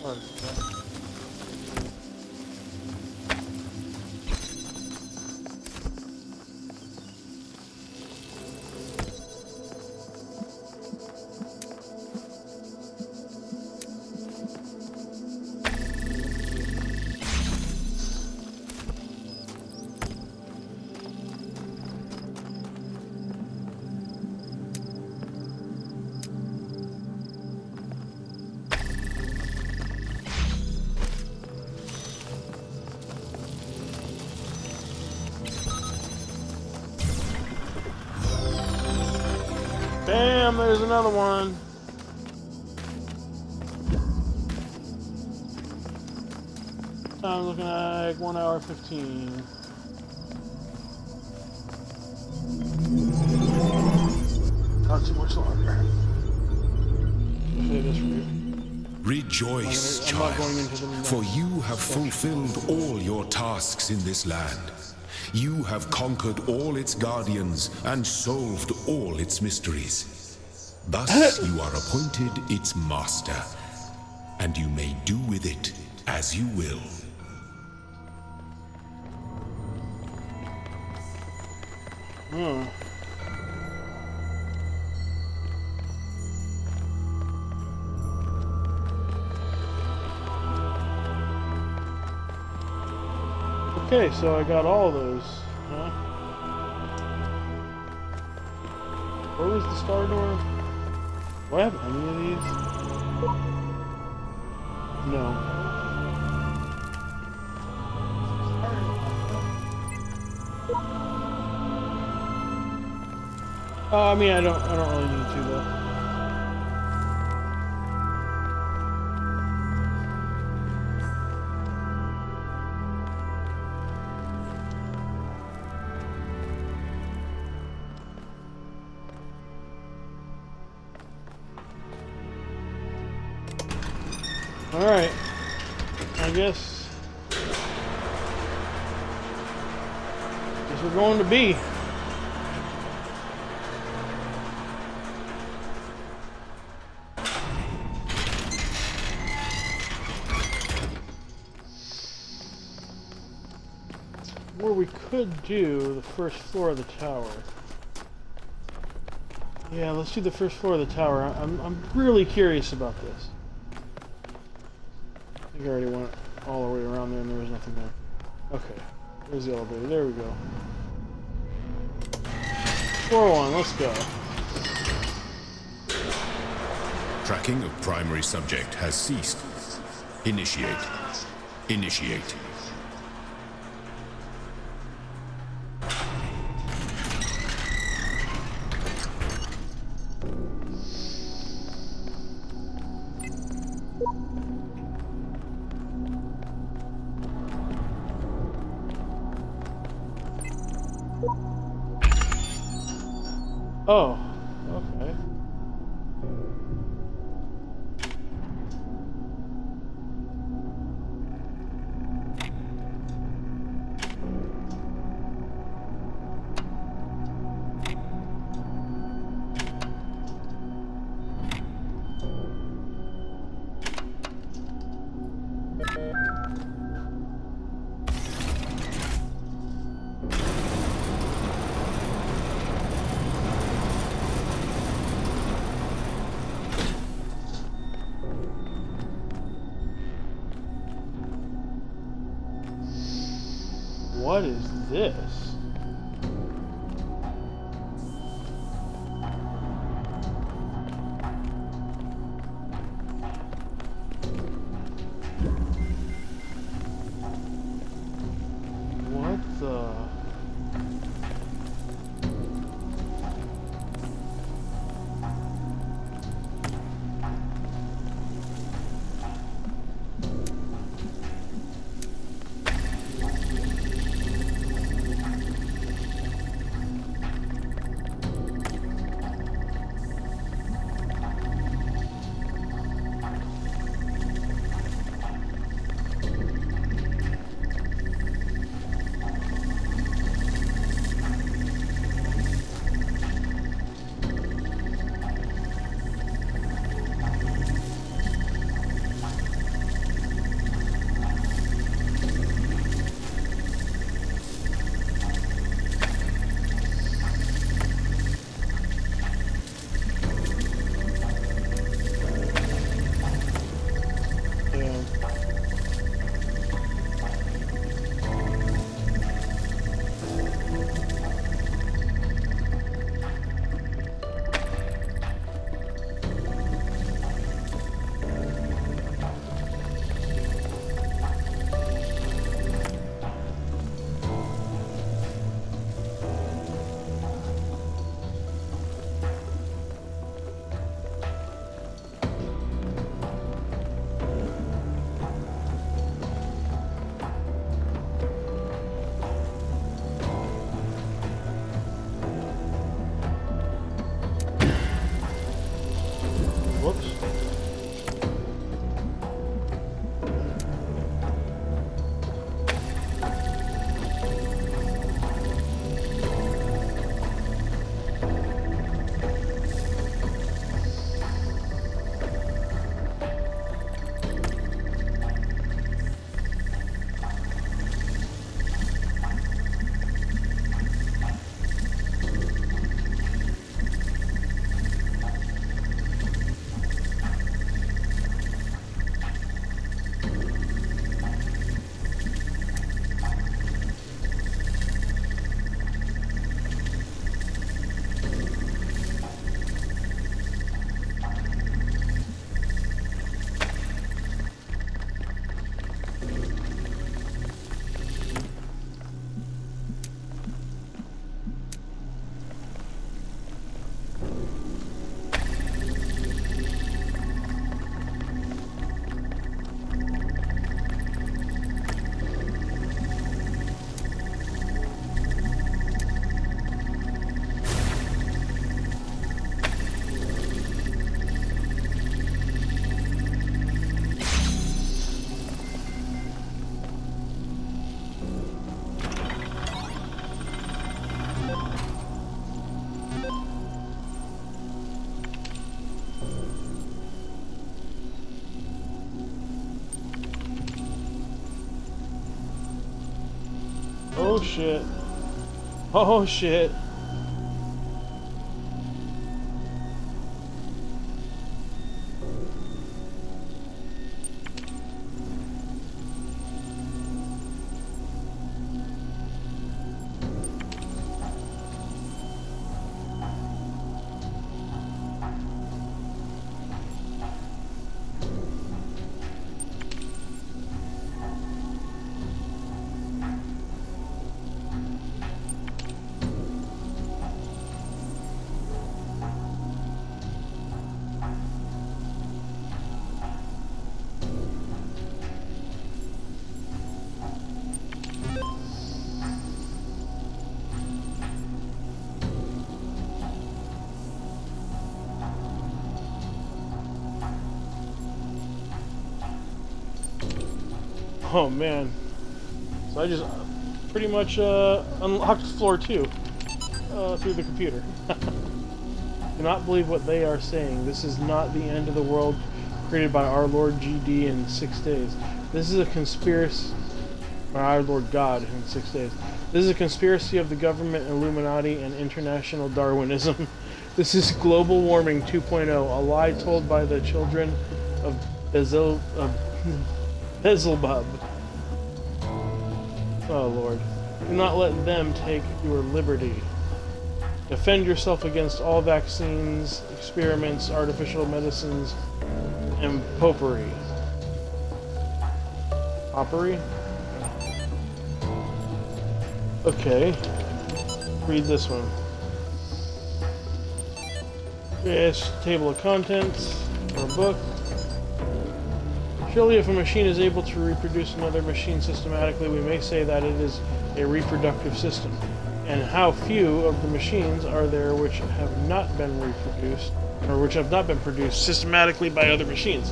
What is that? Bam, there's another one. Time looking like 1 hour 15. Not too much longer. Okay, this route. Rejoice, I'm not going child, into the for you have fulfilled all your tasks in this land. You have conquered all its guardians and solved all its mysteries. Thus you are appointed its master, and you may do with it as you will. Okay, so I got all those, huh? Where was the star door? Do I have any of these? No. I mean, I don't really need to though. Alright, I guess we're going to B. Or we could do the first floor of the tower. Yeah, let's do the first floor of the tower. I'm really curious about this. I think I already went all the way around there and there was nothing there. Okay, there's the elevator. There we go. Floor 1, let's go. Tracking of primary subject has ceased. Initiate. Initiate. Oh, okay. What is this? What the? Oh shit. Oh shit. Oh man. So I just pretty much unlocked floor 2 through the computer. Do not believe what they are saying. This is not the end of the world created by our Lord GD in 6 days. This is a conspiracy by our Lord God in 6 days. This is a conspiracy of the government, Illuminati, and international Darwinism. This is global warming 2.0, a lie told by the children of Beelzebub. Oh Lord. Do not let them take your liberty. Defend yourself against all vaccines, experiments, artificial medicines, and popery. Popery? Okay. Read this one. Yes, table of contents, or a book. Surely if a machine is able to reproduce another machine systematically, we may say that it is a reproductive system. And how few of the machines are there which have not been reproduced, or which have not been produced systematically by other machines.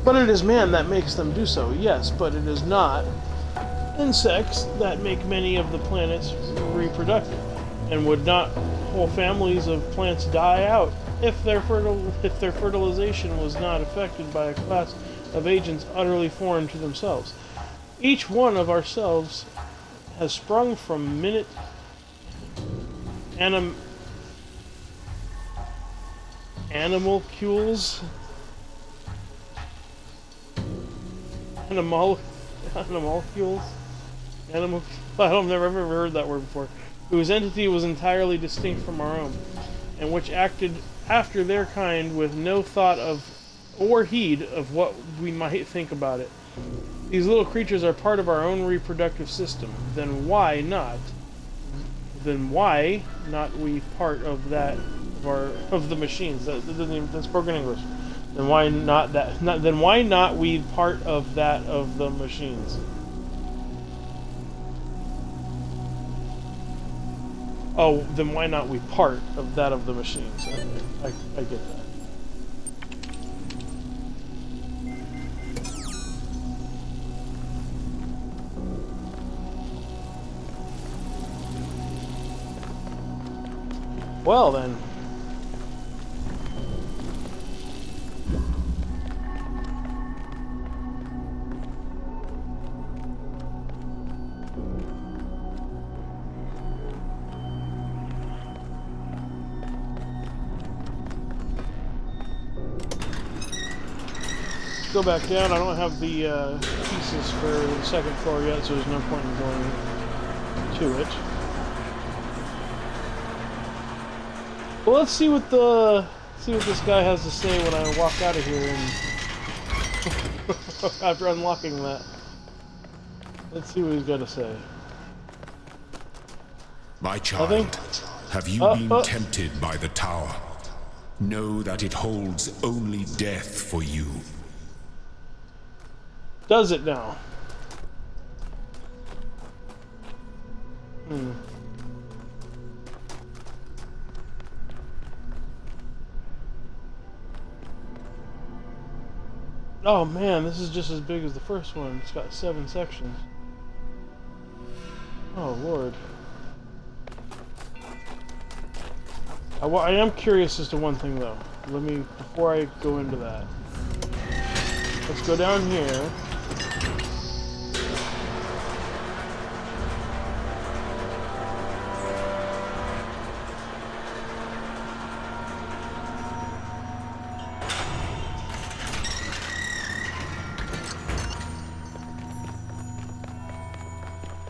But it is man that makes them do so, yes, but it is not insects that make many of the planets reproductive. And would not whole families of plants die out if their fertilization was not affected by a class of agents utterly foreign to themselves? Each one of ourselves has sprung from animalcules. I've never ever heard that word before. Whose entity was entirely distinct from our own, and which acted after their kind with no thought of or heed of what we might think about it. These little creatures are part of our own reproductive system. Then why not? Then why not we part of that of the machines? That's broken English. Then why not that? Then why not we part of that of the machines? Oh, then why not we part of that of the machines? I get that. Well then. Go back down. I don't have the pieces for the second floor yet, so there's no point in going to it. Well, let's see what this guy has to say when I walk out of here and after unlocking that. Let's see what he's got to say. My child, have you been tempted by the tower? Know that it holds only death for you. Does it now? Oh man, this is just as big as the first one. It's got 7 sections. Oh Lord. I am curious as to one thing though. Before I go into that. Let's go down here.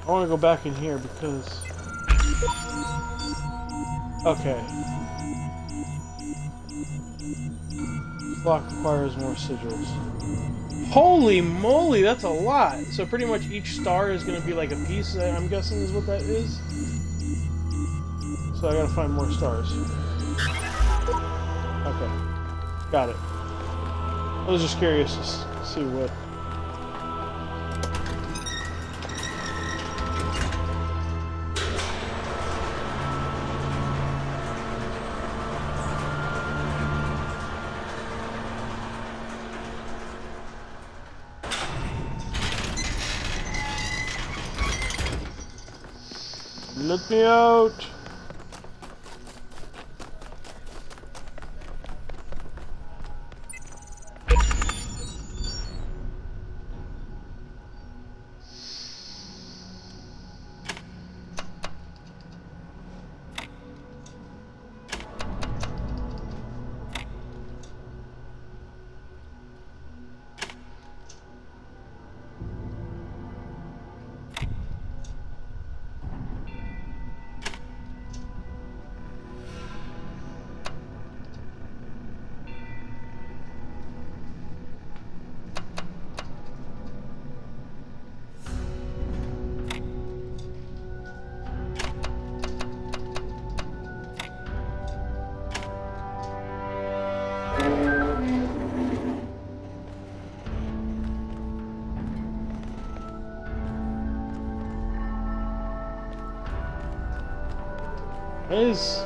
I want to go back in here because... Okay. This lock requires more sigils. Holy moly, that's a lot! So pretty much each star is going to be like a piece, I'm guessing is what that is? So I gotta find more stars. Okay. Got it. I was just curious to see what... Let me out! Why does this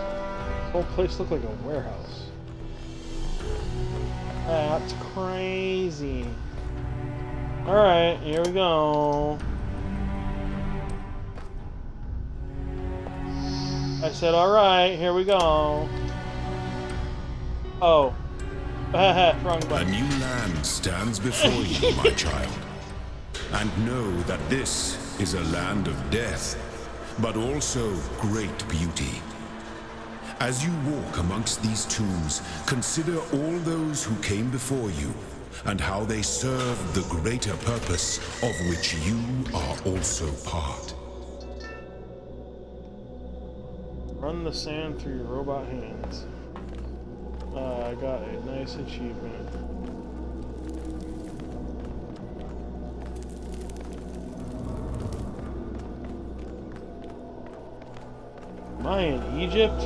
whole place look like a warehouse? That's crazy. Alright, here we go. I said, alright, here we go. Oh. Wrong A button. new land stands before you, my child. And know that this is a land of death, but also great beauty. As you walk amongst these tombs, consider all those who came before you, and how they served the greater purpose of which you are also part. Run the sand through your robot hands. I got a nice achievement. Am I in Egypt?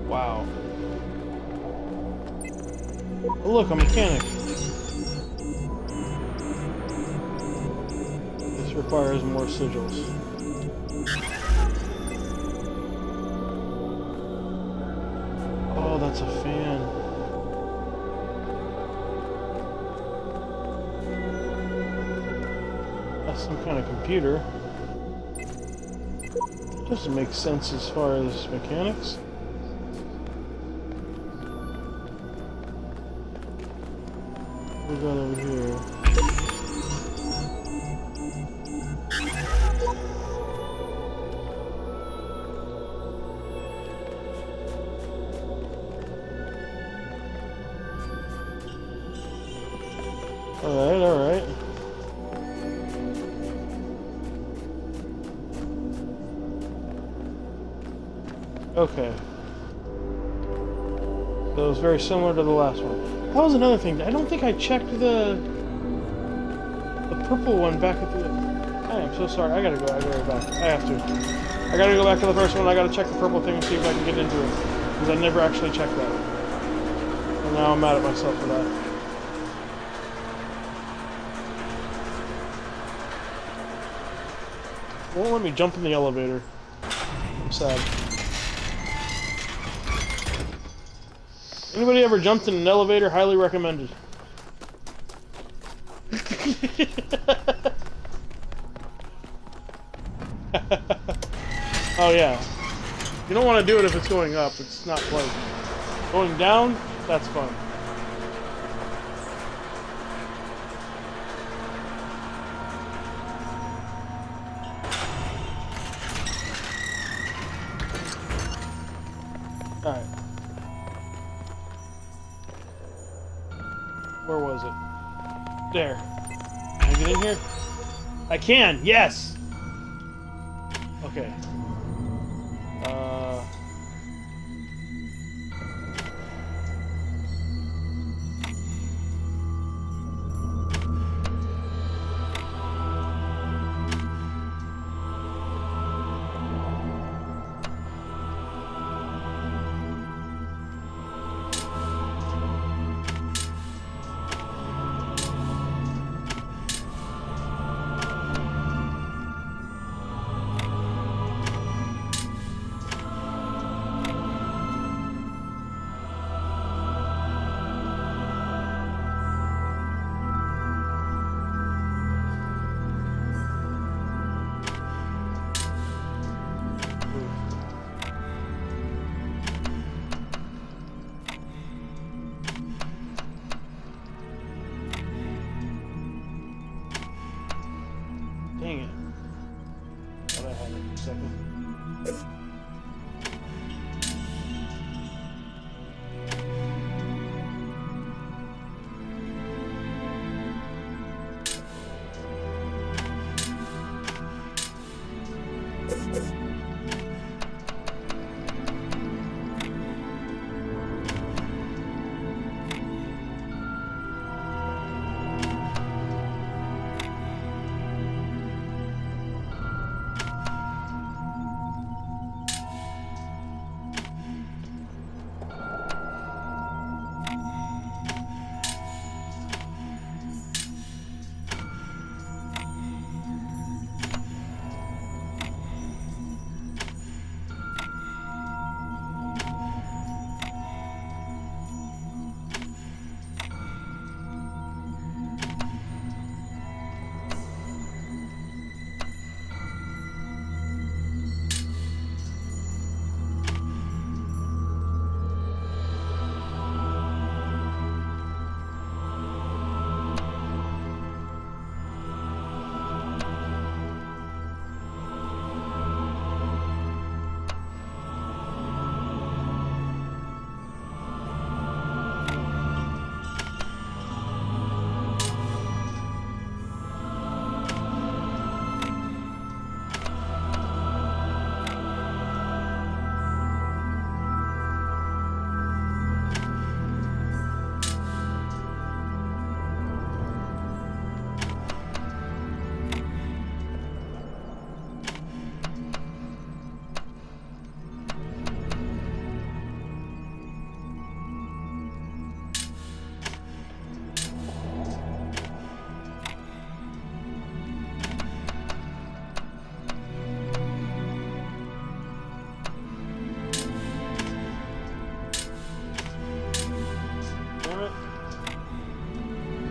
Wow. Oh, look, a mechanic. This requires more sigils. Oh, that's a fan. That's some kind of computer. Doesn't make sense as far as mechanics. We got over here. Alright, alright. Okay. So it was very similar to the last one. That was another thing. I don't think I checked the purple one back at the... I am so sorry. I gotta go back. I have to. I gotta go back to the first one. I gotta check the purple thing and see if I can get into it. Because I never actually checked that. And now I'm mad at myself for that. Won't let me jump in the elevator. I'm sad. Anybody ever jumped in an elevator? Highly recommended. Oh yeah. You don't want to do it if it's going up. It's not pleasant. Going down? That's fun. Alright. Where was it? There. Can I get in here? I can! Yes! Okay. Dang it. Thought I had it for a second.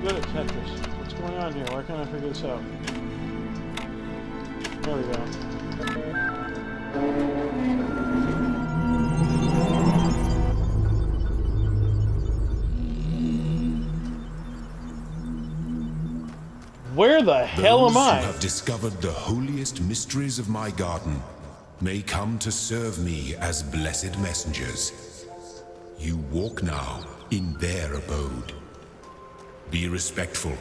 Good at Tetris. What's going on here? Why can't I figure this out? There we go. Where the hell am I? Those who have discovered the holiest mysteries of my garden may come to serve me as blessed messengers. You walk now in their abode. Be respectful,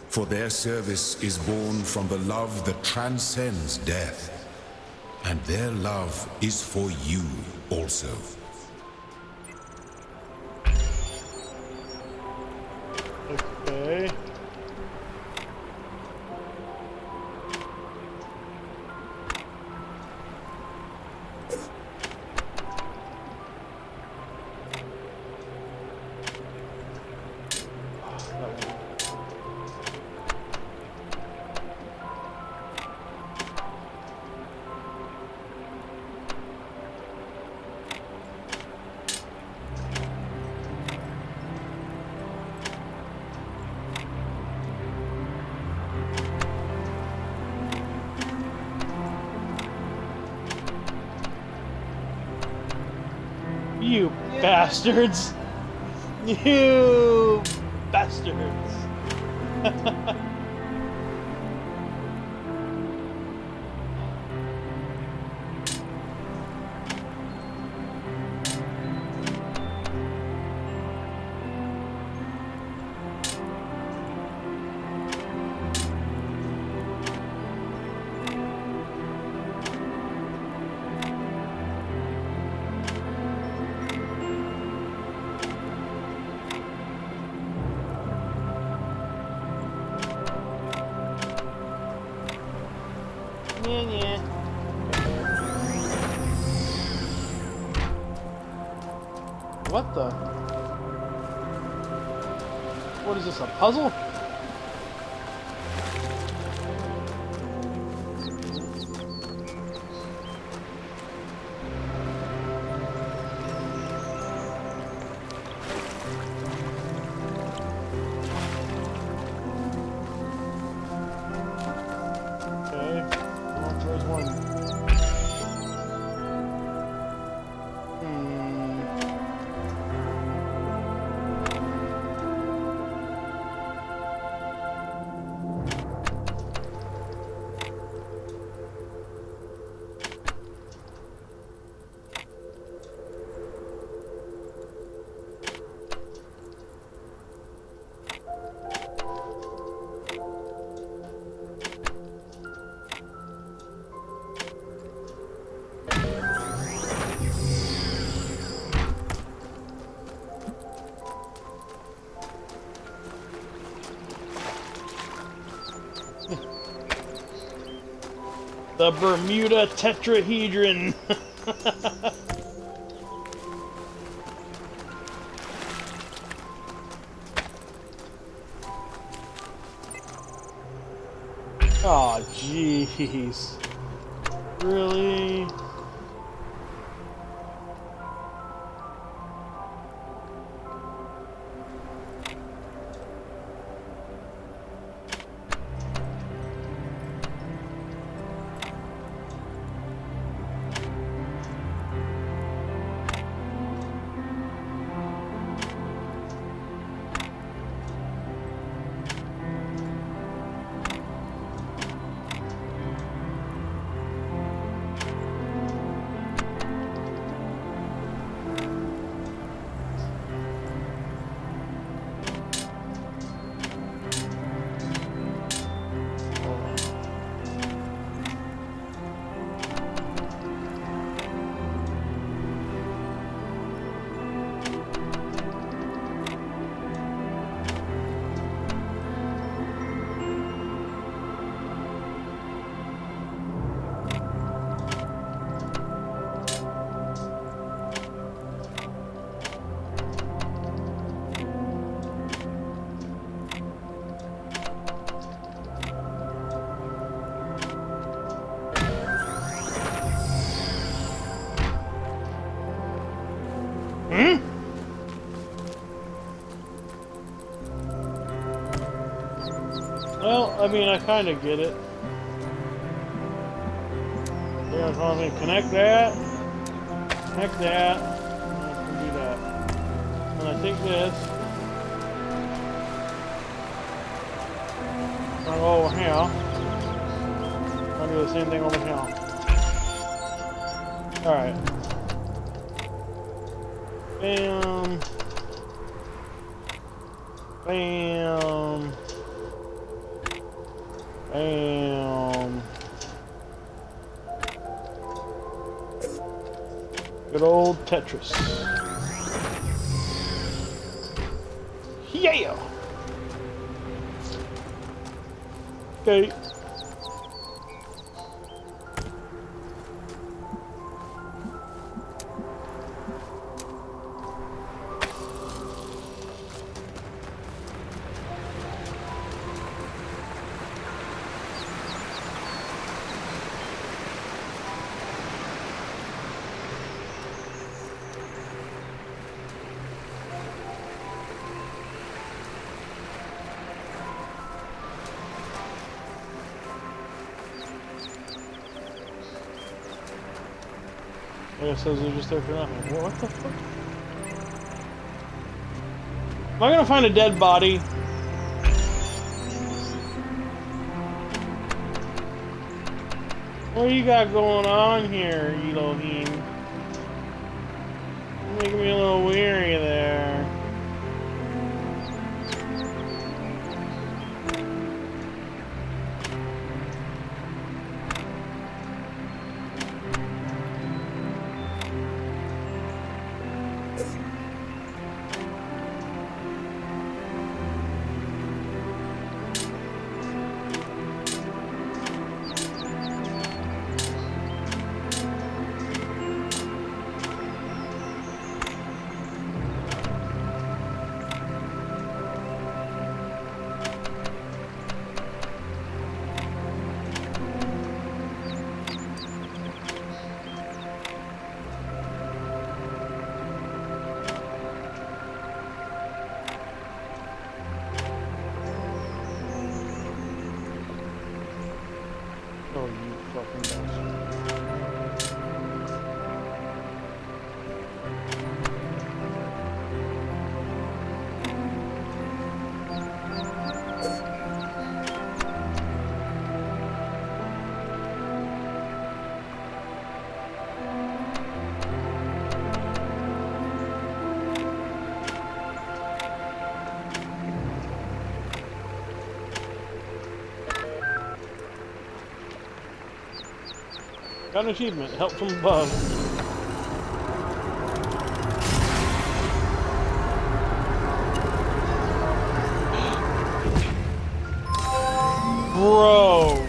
for their service is born from the love that transcends death. And their love is for you also. Okay. You bastards! You bastards! What the? What is this, a puzzle? Okay. Oh, there's one. The Bermuda Tetrahedron. Oh, jeez. Really? Well, I mean, I kind of get it. Yeah, so I mean, connect that, and I can do that. And I take this, I'll go over here, I'll do the same thing over here. Alright. Bam. Bam. Bam. Good old Tetris. Yeah! Okay. It says they're just there for nothing. What the fuck? Am I gonna find a dead body? What you got going on here, Elohim? You're making me a little weary there. Got an achievement. Help from above. Bro.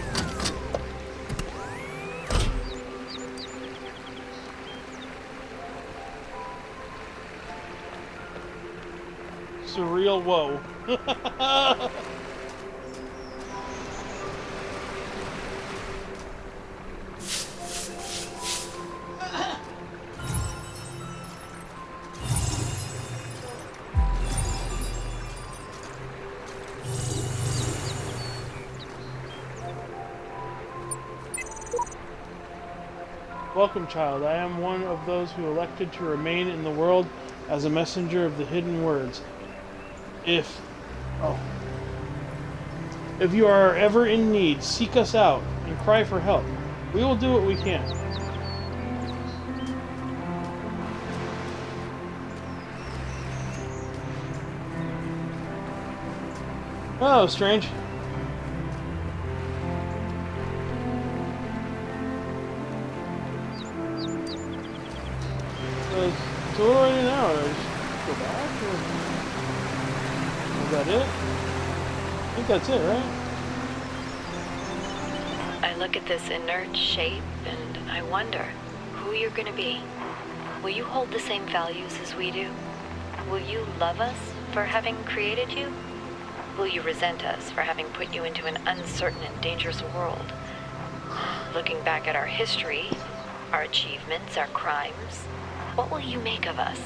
Surreal whoa. Welcome, child. I am one of those who elected to remain in the world as a messenger of the hidden words. If you are ever in need, seek us out and cry for help. We will do what we can. Oh, strange. So what do I do now? Do I just go back? Or is that it? I think that's it, right? I look at this inert shape and I wonder who you're gonna be. Will you hold the same values as we do? Will you love us for having created you? Will you resent us for having put you into an uncertain and dangerous world? Looking back at our history, our achievements, our crimes, what will you make of us?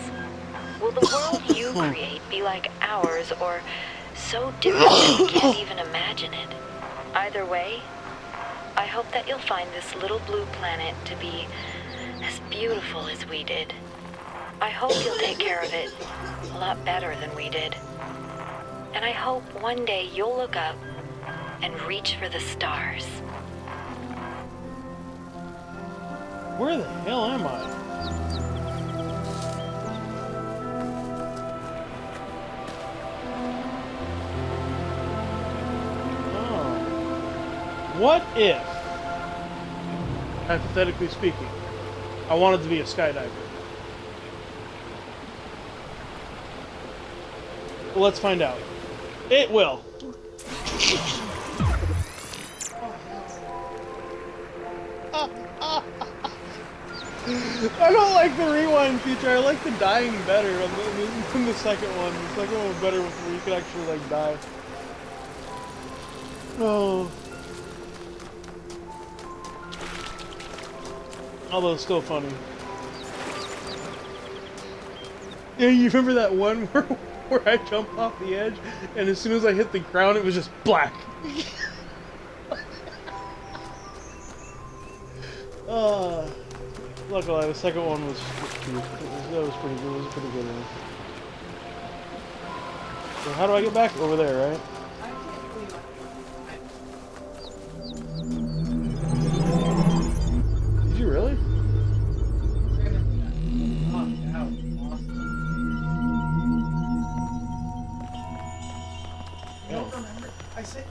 Will the world you create be like ours or so different that we can't even imagine it? Either way, I hope that you'll find this little blue planet to be as beautiful as we did. I hope you'll take care of it a lot better than we did. And I hope one day you'll look up and reach for the stars. Where the hell am I? What if, hypothetically speaking, I wanted to be a skydiver? Well, let's find out. It will. I don't like the rewind feature. I like the dying better than the second one. The second one was better where you could actually, like, die. Oh. Although it's still funny. Yeah, you remember that one where I jumped off the edge, and as soon as I hit the ground, it was just black. Luckily, the second one was cute. That was pretty good. It was a pretty good one. So how do I get back? Over there, right? Did you really? I said,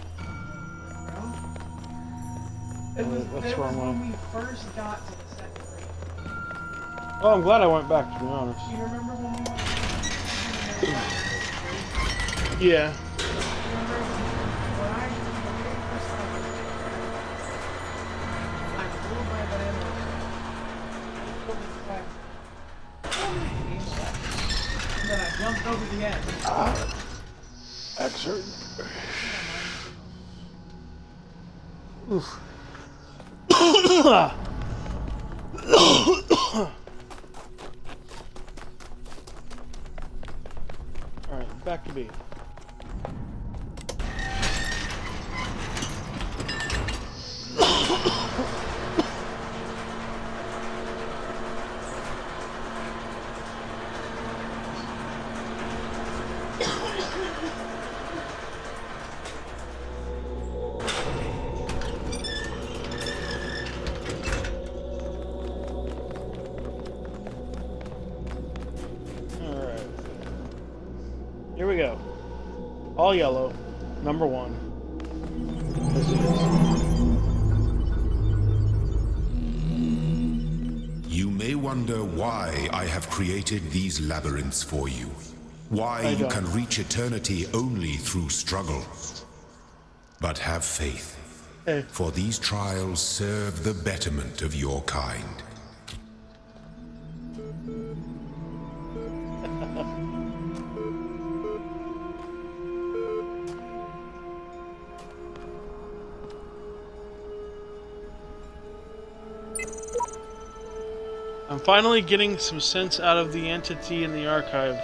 it was, that's wrong when one. we first got to the second grade. Well, I'm glad I went back, to be honest. Do you remember when we went Yeah. Remember when I first time I pulled my banana and then I jumped over the edge. Excellent. Oof. Alright, back to B. Here we go. All yellow. Number 1. This is. wonder why I have created these labyrinths for you. Why you can reach eternity only through struggle. But have faith, for these trials serve the betterment of your kind. I'm finally getting some sense out of the entity in the archive.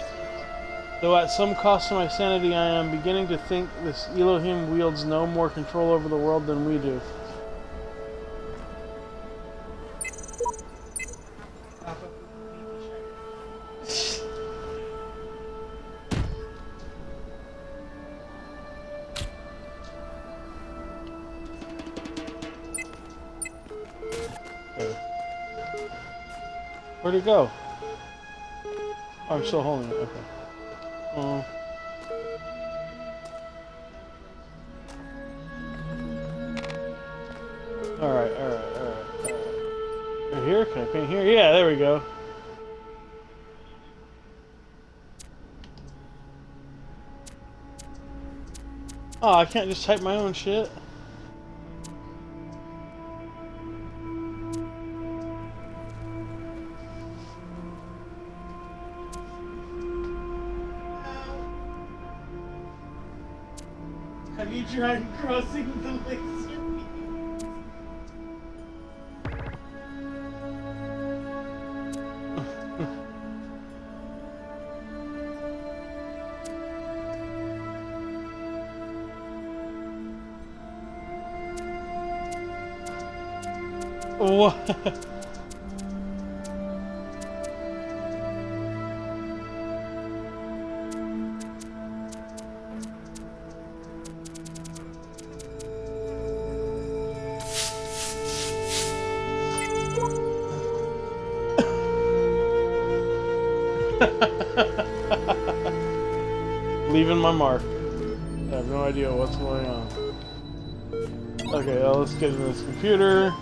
Though at some cost to my sanity, I am beginning to think this Elohim wields no more control over the world than we do. Where'd it go? Oh, I'm still holding it. Okay. Alright. Right here? Can I paint here? Yeah, there we go. Oh, I can't just type my own shit. Have you tried crossing the laser beam? What? Leaving my mark. I have no idea what's going on. Okay, well, let's get into this computer.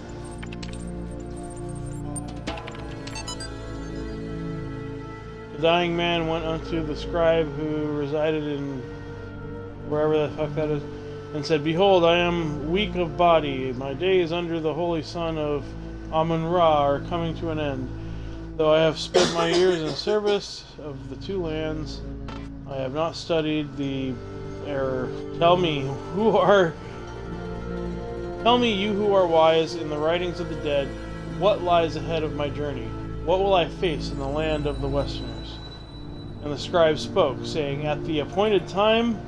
The dying man went unto the scribe who resided in wherever the fuck that is, and said, "Behold, I am weak of body. My days under the holy sun of Amun-Ra are coming to an end. Though I have spent my years in service of the two lands, I have not studied the error. Tell me, you who are wise in the writings of the dead, what lies ahead of my journey? What will I face in the land of the Westerners?" And the scribe spoke, saying, "At the appointed time..."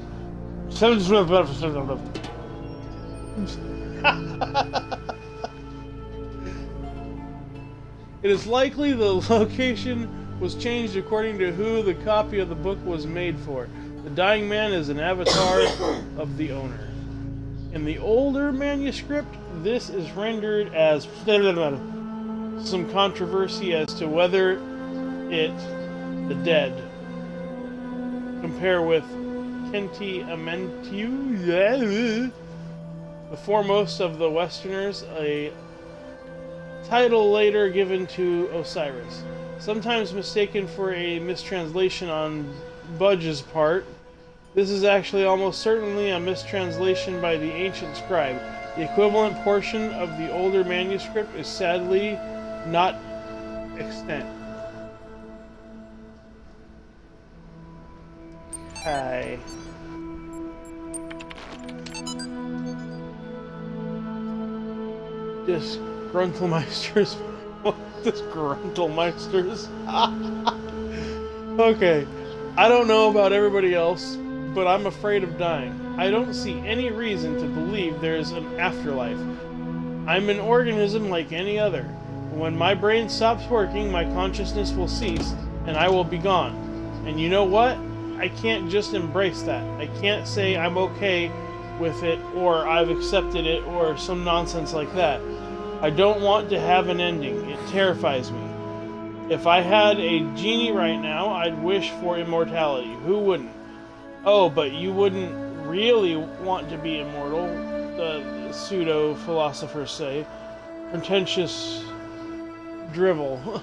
It is likely the location was changed according to who the copy of the book was made for. The dying man is an avatar of the owner. In the older manuscript, this is rendered as some controversy as to whether it, the dead, compare with Kenti Amentiu, the foremost of the Westerners, a title later given to Osiris. Sometimes mistaken for a mistranslation on Budge's part, this is actually almost certainly a mistranslation by the ancient scribe. The equivalent portion of the older manuscript is sadly not extant. Hi. Disgruntlemeisters. Disgruntlemeisters. Okay. I don't know about everybody else, but I'm afraid of dying. I don't see any reason to believe there is an afterlife. I'm an organism like any other. When my brain stops working, my consciousness will cease, and I will be gone. And you know what? I can't just embrace that. I can't say I'm okay with it, or I've accepted it, or some nonsense like that. I don't want to have an ending. It terrifies me. If I had a genie right now, I'd wish for immortality. Who wouldn't? Oh, but you wouldn't really want to be immortal, the pseudo-philosophers say. Pretentious Drivel.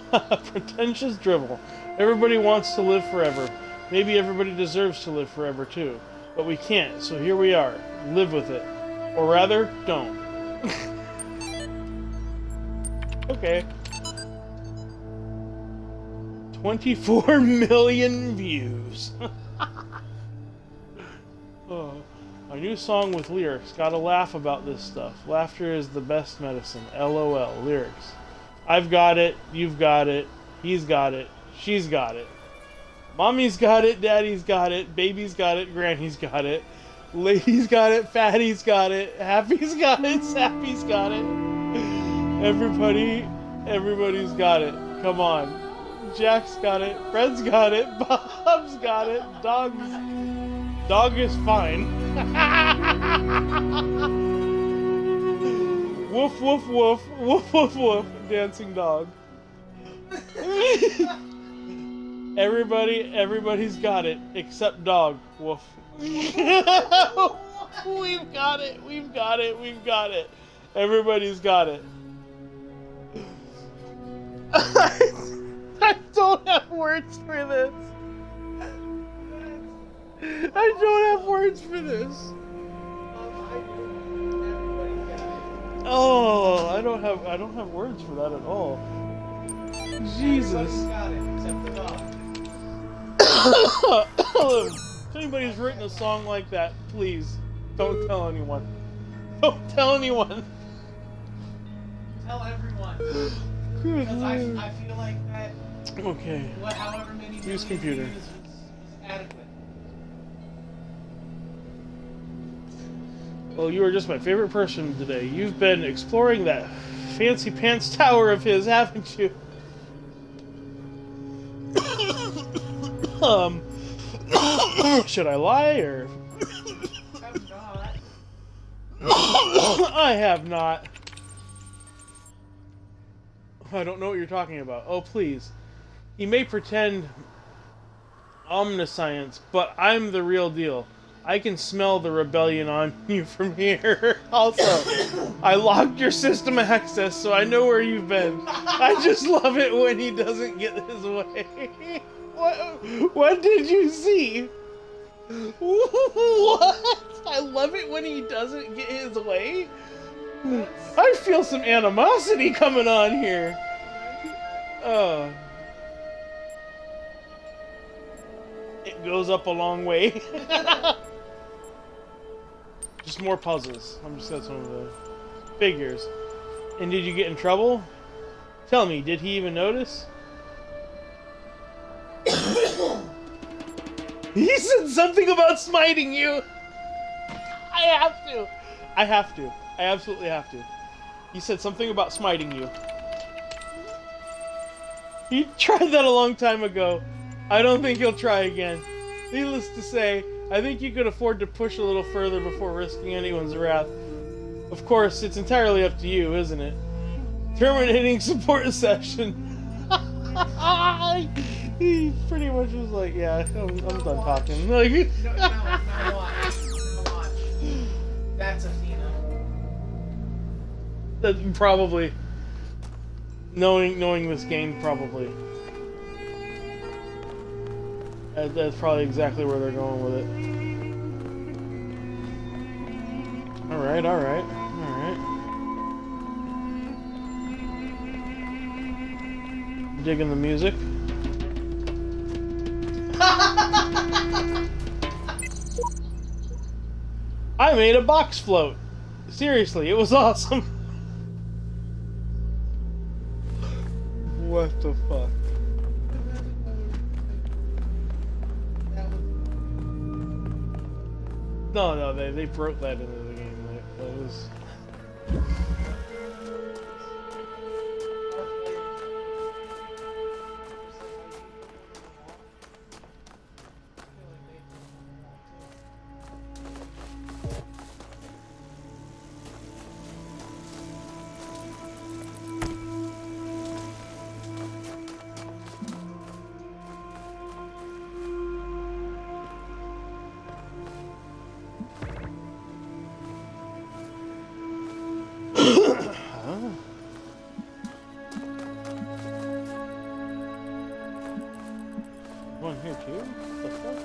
Pretentious drivel. Everybody wants to live forever. Maybe everybody deserves to live forever too. But we can't, so here we are. Live with it. Or rather, don't. Okay. 24 million views. Oh, a new song with lyrics. Gotta laugh about this stuff. Laughter is the best medicine. LOL. Lyrics. I've got it. You've got it. He's got it. She's got it. Mommy's got it. Daddy's got it. Baby's got it. Granny's got it. Lady's got it. Fatty's got it. Happy's got it. Sappy's got it. Everybody's got it. Come on. Jack's got it. Fred's got it. Bob's got it. Dog is fine. Woof, woof, woof. Woof, woof, woof. Dancing dog. Everybody's got it. Except dog. Woof. We've got it. We've got it. We've got it. Everybody's got it. I don't have words for this. I don't have words for this. Oh, I don't have words for that at all. Jesus. Got it, except the dog. If anybody's written a song like that, please don't tell anyone. Don't tell anyone. Tell everyone. Because I feel like that. Okay. However many Use computer. is adequate. Well, you are just my favorite person today. You've been exploring that fancy pants tower of his, haven't you? Should I lie or? I have not. I don't know what you're talking about. Oh, please. He may pretend omniscience, but I'm the real deal. I can smell the rebellion on you from here. Also, I locked your system access, so I know where you've been. I just love it when he doesn't get his way. What did you see? What? I love it when he doesn't get his way. I feel some animosity coming on here. It goes up a long way. Just more puzzles. I'm just got some of the figures. And did you get in trouble? Tell me, did he even notice? He said something about smiting you. I have to. I absolutely have to. He said something about smiting you. He tried that a long time ago. I don't think he'll try again. Needless to say, I think you could afford to push a little further before risking anyone's wrath. Of course, it's entirely up to you, isn't it? Terminating support session. He pretty much was like, yeah, I'm done talking. Like, No, watch. That's Athena. That probably. Knowing this game, probably. That's probably exactly where they're going with it. Alright. Digging the music. I made a box float. Seriously, it was awesome. What the fuck? No, they broke that into the game. That was. going here too? What the fuck?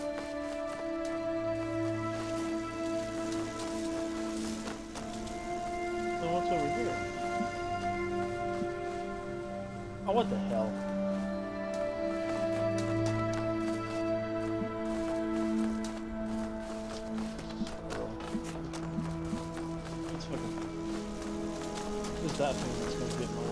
So what's over here? Oh, what the hell? Let's fucking... What's that thing that's gonna get in the way?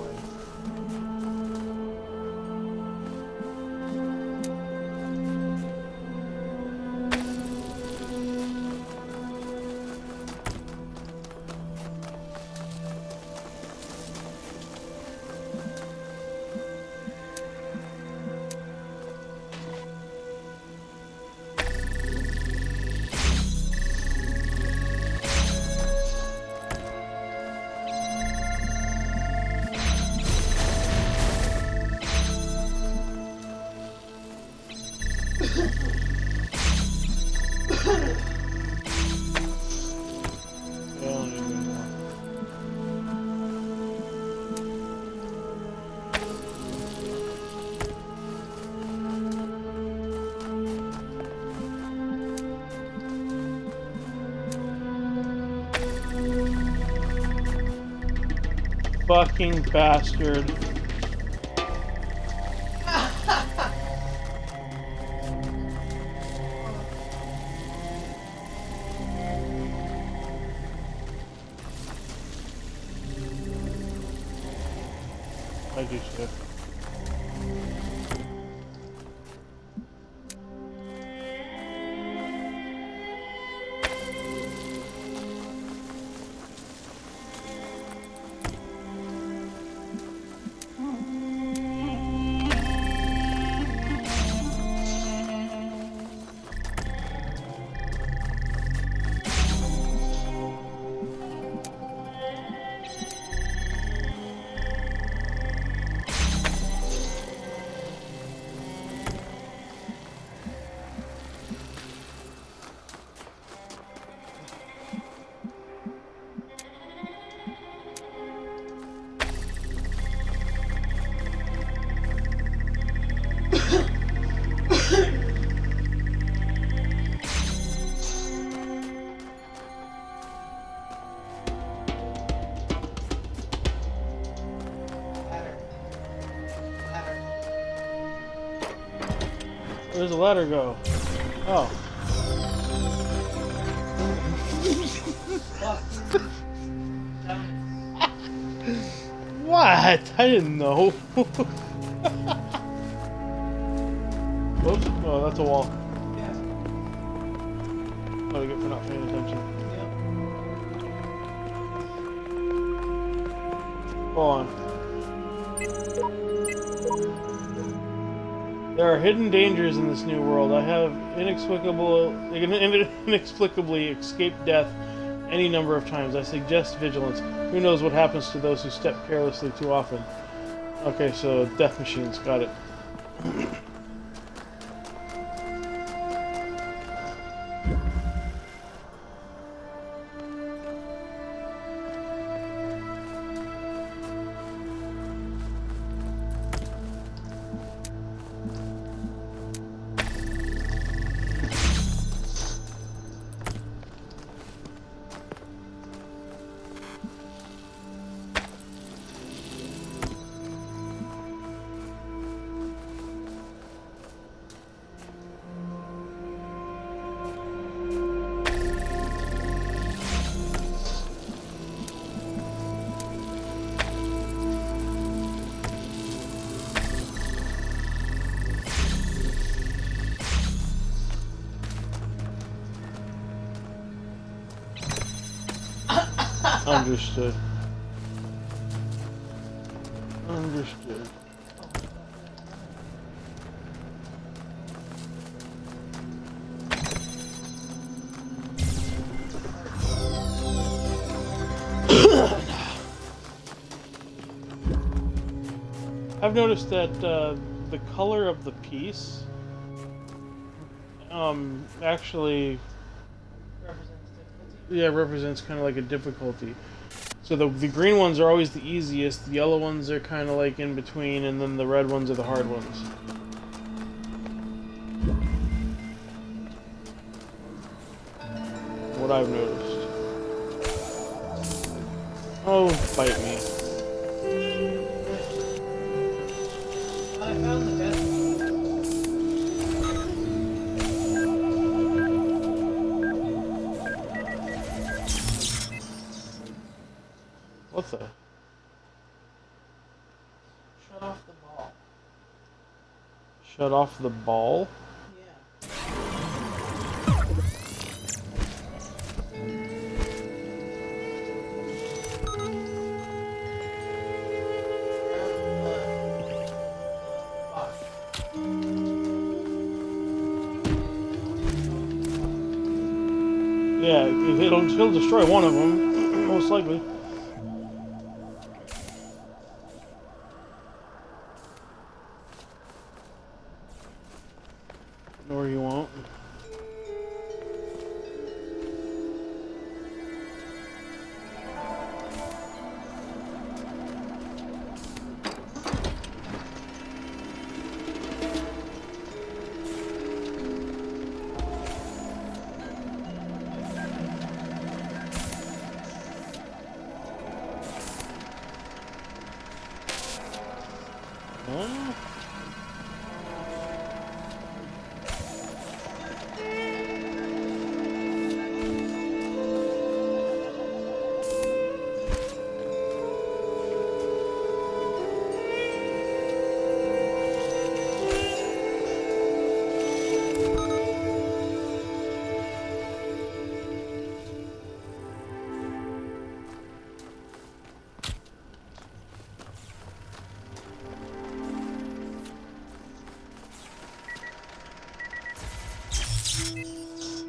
Fucking bastard. I do too. Where's the ladder go? Oh. What? I didn't know. Oops. Oh, that's a wall. Yeah. What do I get for not paying attention? Yep. Hold on. There are hidden dangers in this new world. I have inexplicably escaped death any number of times. I suggest vigilance. Who knows what happens to those who step carelessly too often? Okay, so death machines. Got it. Understood. Understood. I've noticed that the color of the piece actually represents kind of like a difficulty. So the green ones are always the easiest, the yellow ones are kind of like in between, and then the red ones are the hard ones. What I've noticed. Oh, bite me. I found the best one. What the? Shut off the ball. Shut off the ball? Yeah. Yeah, he'll destroy one of them, most likely. Or you won't. Huh?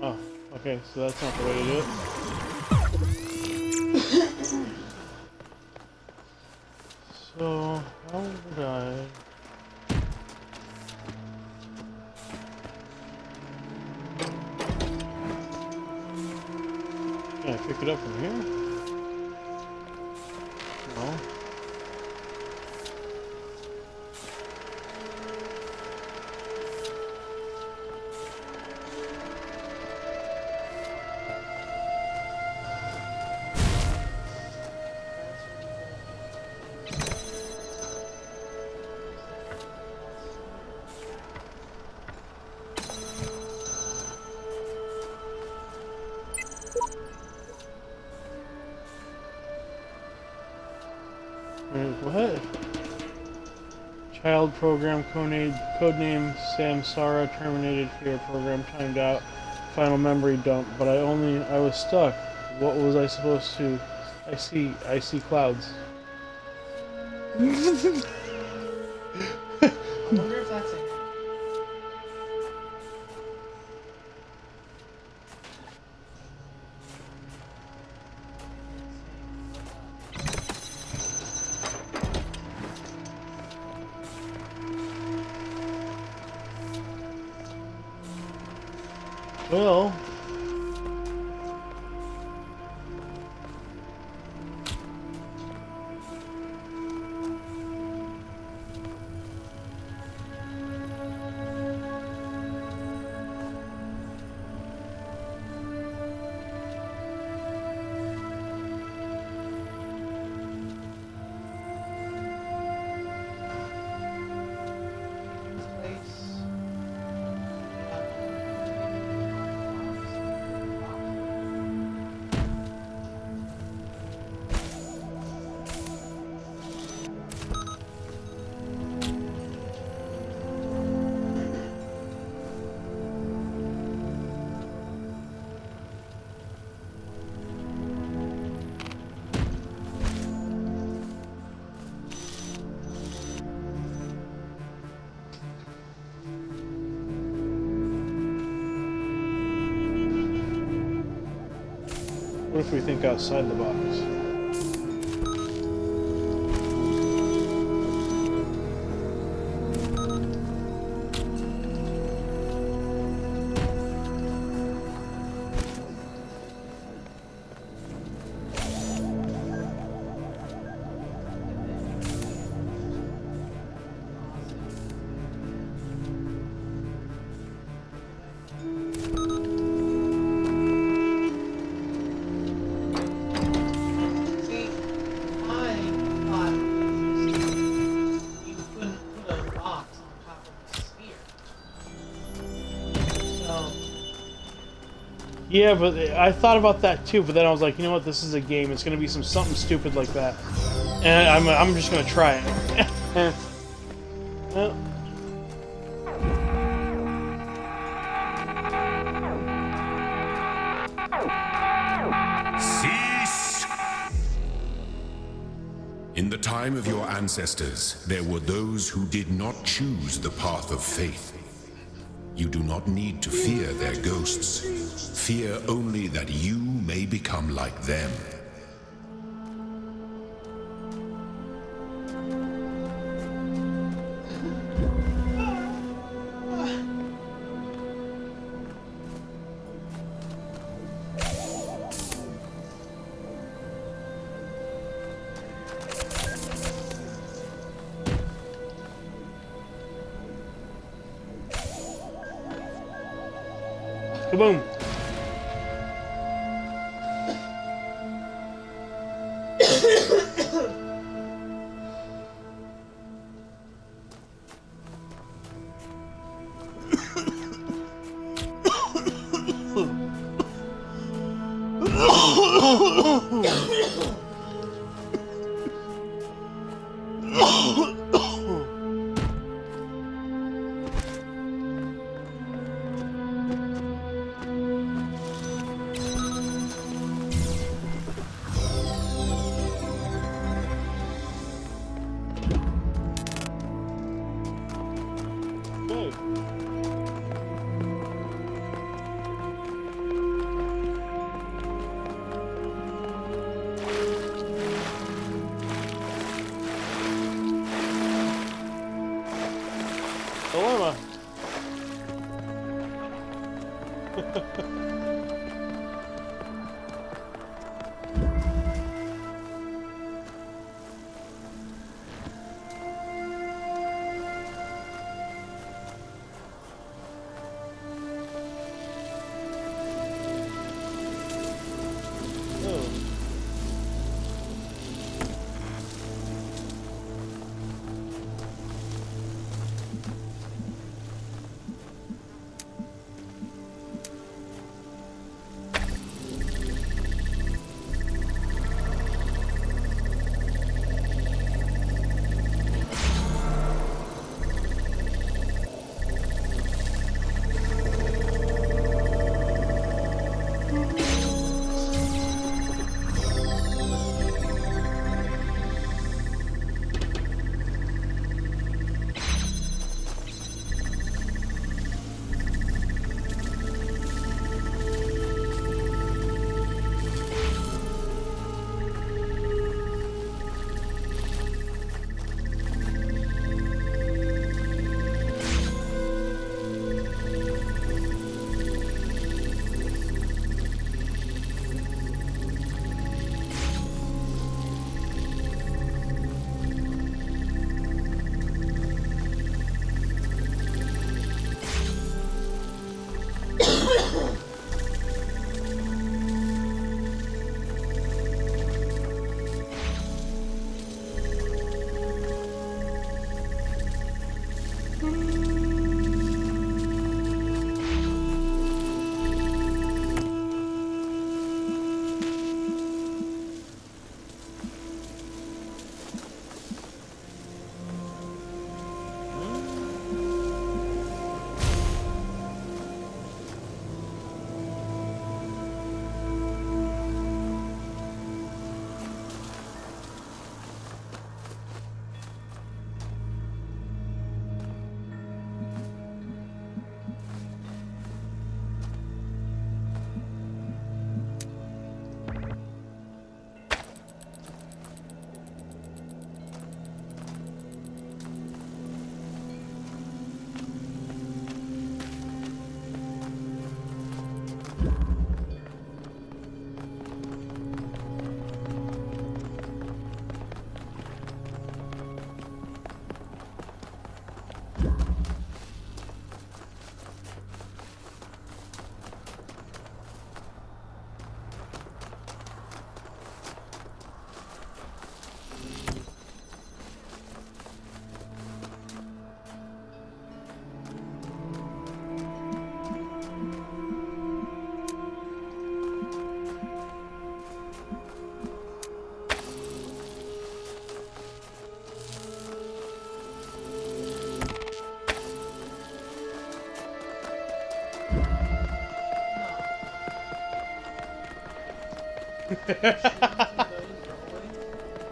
Oh, okay, so that's not the way to do it. So, how would I... Can I pick it up from here? No. What? Child program codename Samsara terminated here. Program timed out. Final memory dump. But I was stuck. What was I supposed to? I see clouds. I wonder if that's it. Well. What if we think outside the box? Yeah, but I thought about that too. But then I was like, you know what? This is a game. It's gonna be something stupid like that, and I'm just gonna try it. Well, Cease! In the time of your ancestors, there were those who did not choose the path of faith. You do not need to fear their ghosts. Fear only that you may become like them. kaboom! Dilemma.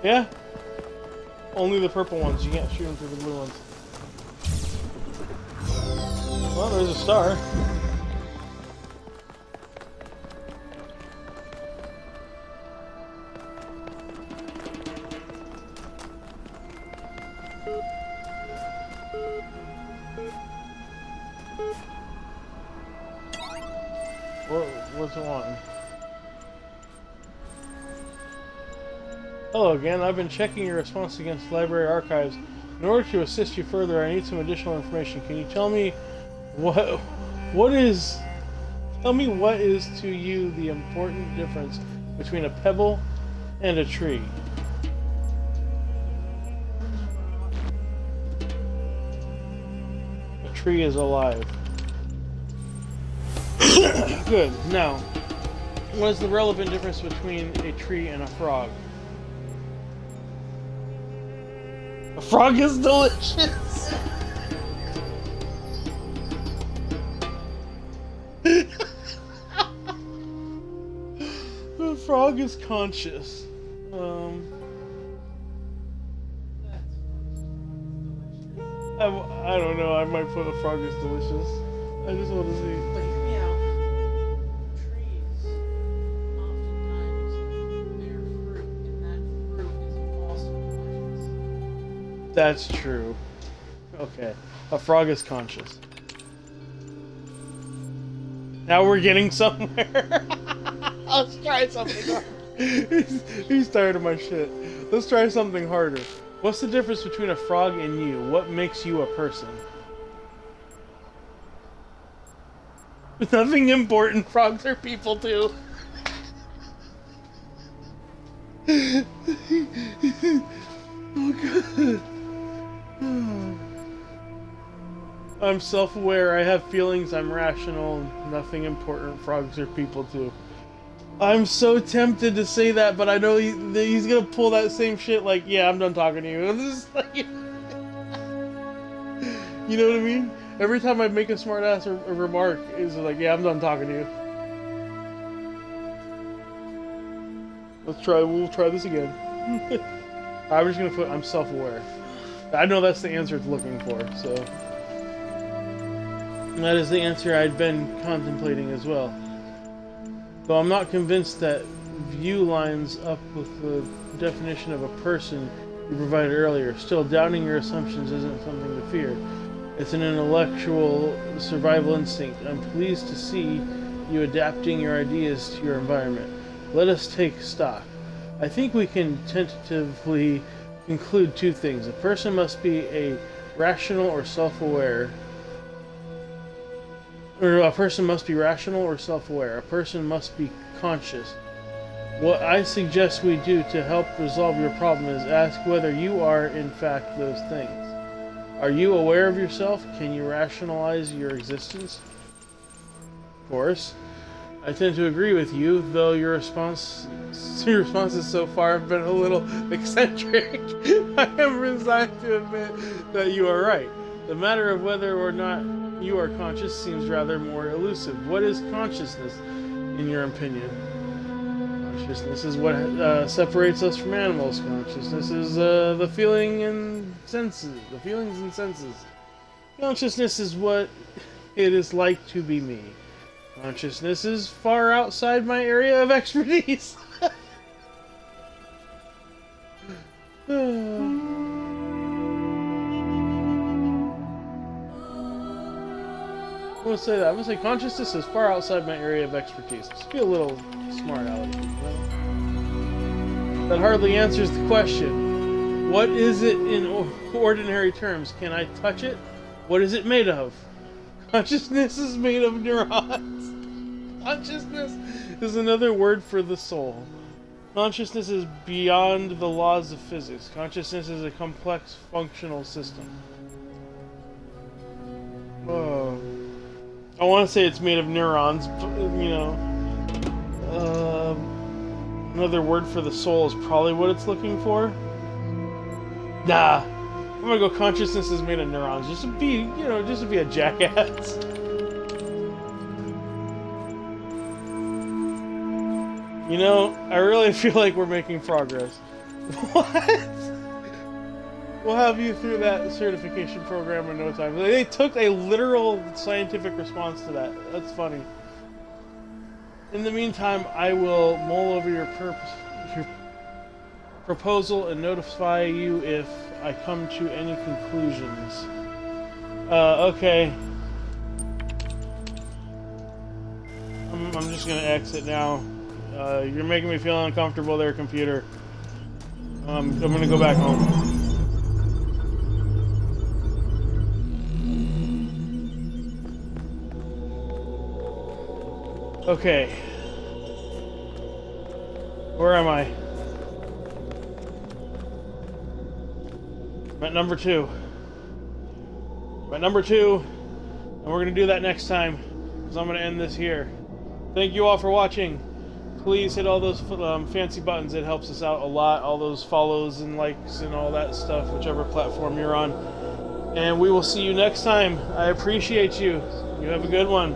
Yeah. Only the purple ones. You can't shoot them through the blue ones. Well, there's a star. What's it wanting? Hello again. I've been checking your response against library archives. In order to assist you further, I need some additional information. Can you tell me what is to you the important difference between a pebble and a tree? A tree is alive. Good. Now, what is the relevant difference between a tree and a frog? A frog is delicious! The frog is conscious. I don't know, I might put a frog is delicious. I just want to see. But hear me out. Trees, oftentimes, bear fruit, and that fruit is also delicious. That's true. Okay. A frog is conscious. Now we're getting somewhere. Let's try something harder. He's tired of my shit. Let's try something harder. What's the difference between a frog and you? What makes you a person? Nothing important. Frogs are people too. Oh god. I'm self-aware, I have feelings, I'm rational, nothing important, frogs are people too. I'm so tempted to say that, but I know he's gonna pull that same shit like, yeah, I'm done talking to you. You know what I mean? Every time I make a smart-ass remark, it's like, yeah, I'm done talking to you. We'll try this again. I'm just gonna put, I'm self-aware. I know that's the answer it's looking for, so. And that is the answer I'd been contemplating as well. Though I'm not convinced that view lines up with the definition of a person you provided earlier. Still, doubting your assumptions isn't something to fear. It's an intellectual survival instinct. I'm pleased to see you adapting your ideas to your environment. Let us take stock. I think we can tentatively conclude two things. A person must be rational or self-aware. Or a person must be rational or self-aware. A person must be conscious. What I suggest we do to help resolve your problem is ask whether you are, in fact, those things. Are you aware of yourself? Can you rationalize your existence? Of course. I tend to agree with you, though your responses so far have been a little eccentric. I am resigned to admit that you are right. The matter of whether or not you are conscious seems rather more elusive. What is consciousness, in your opinion? Consciousness is what separates us from animals. Consciousness is the feelings and senses. Consciousness is what it is like to be me. Consciousness is far outside my area of expertise. I'm gonna say that. I'm gonna say consciousness is far outside my area of expertise. Just be a little smart aleck. You know? That hardly answers the question. What is it in ordinary terms? Can I touch it? What is it made of? Consciousness is made of neurons. Consciousness is another word for the soul. Consciousness is beyond the laws of physics. Consciousness is a complex functional system. I want to say it's made of neurons, but, you know. Another word for the soul is probably what it's looking for. Nah. I'm gonna go consciousness is made of neurons, just to be a jackass. You know, I really feel like we're making progress. What? We'll have you through that certification program in no time. They took a literal scientific response to that. That's funny. In the meantime, I will mull over your proposal and notify you if I come to any conclusions. Okay. I'm just gonna exit now. You're making me feel uncomfortable there, computer. I'm gonna go back home. Okay. Where am I? I'm at number 2. I'm at number 2, and we're gonna do that next time, because I'm gonna end this here. Thank you all for watching. Please hit all those fancy buttons. It helps us out a lot. All those follows and likes and all that stuff, whichever platform you're on. And we will see you next time. I appreciate you. You have a good one.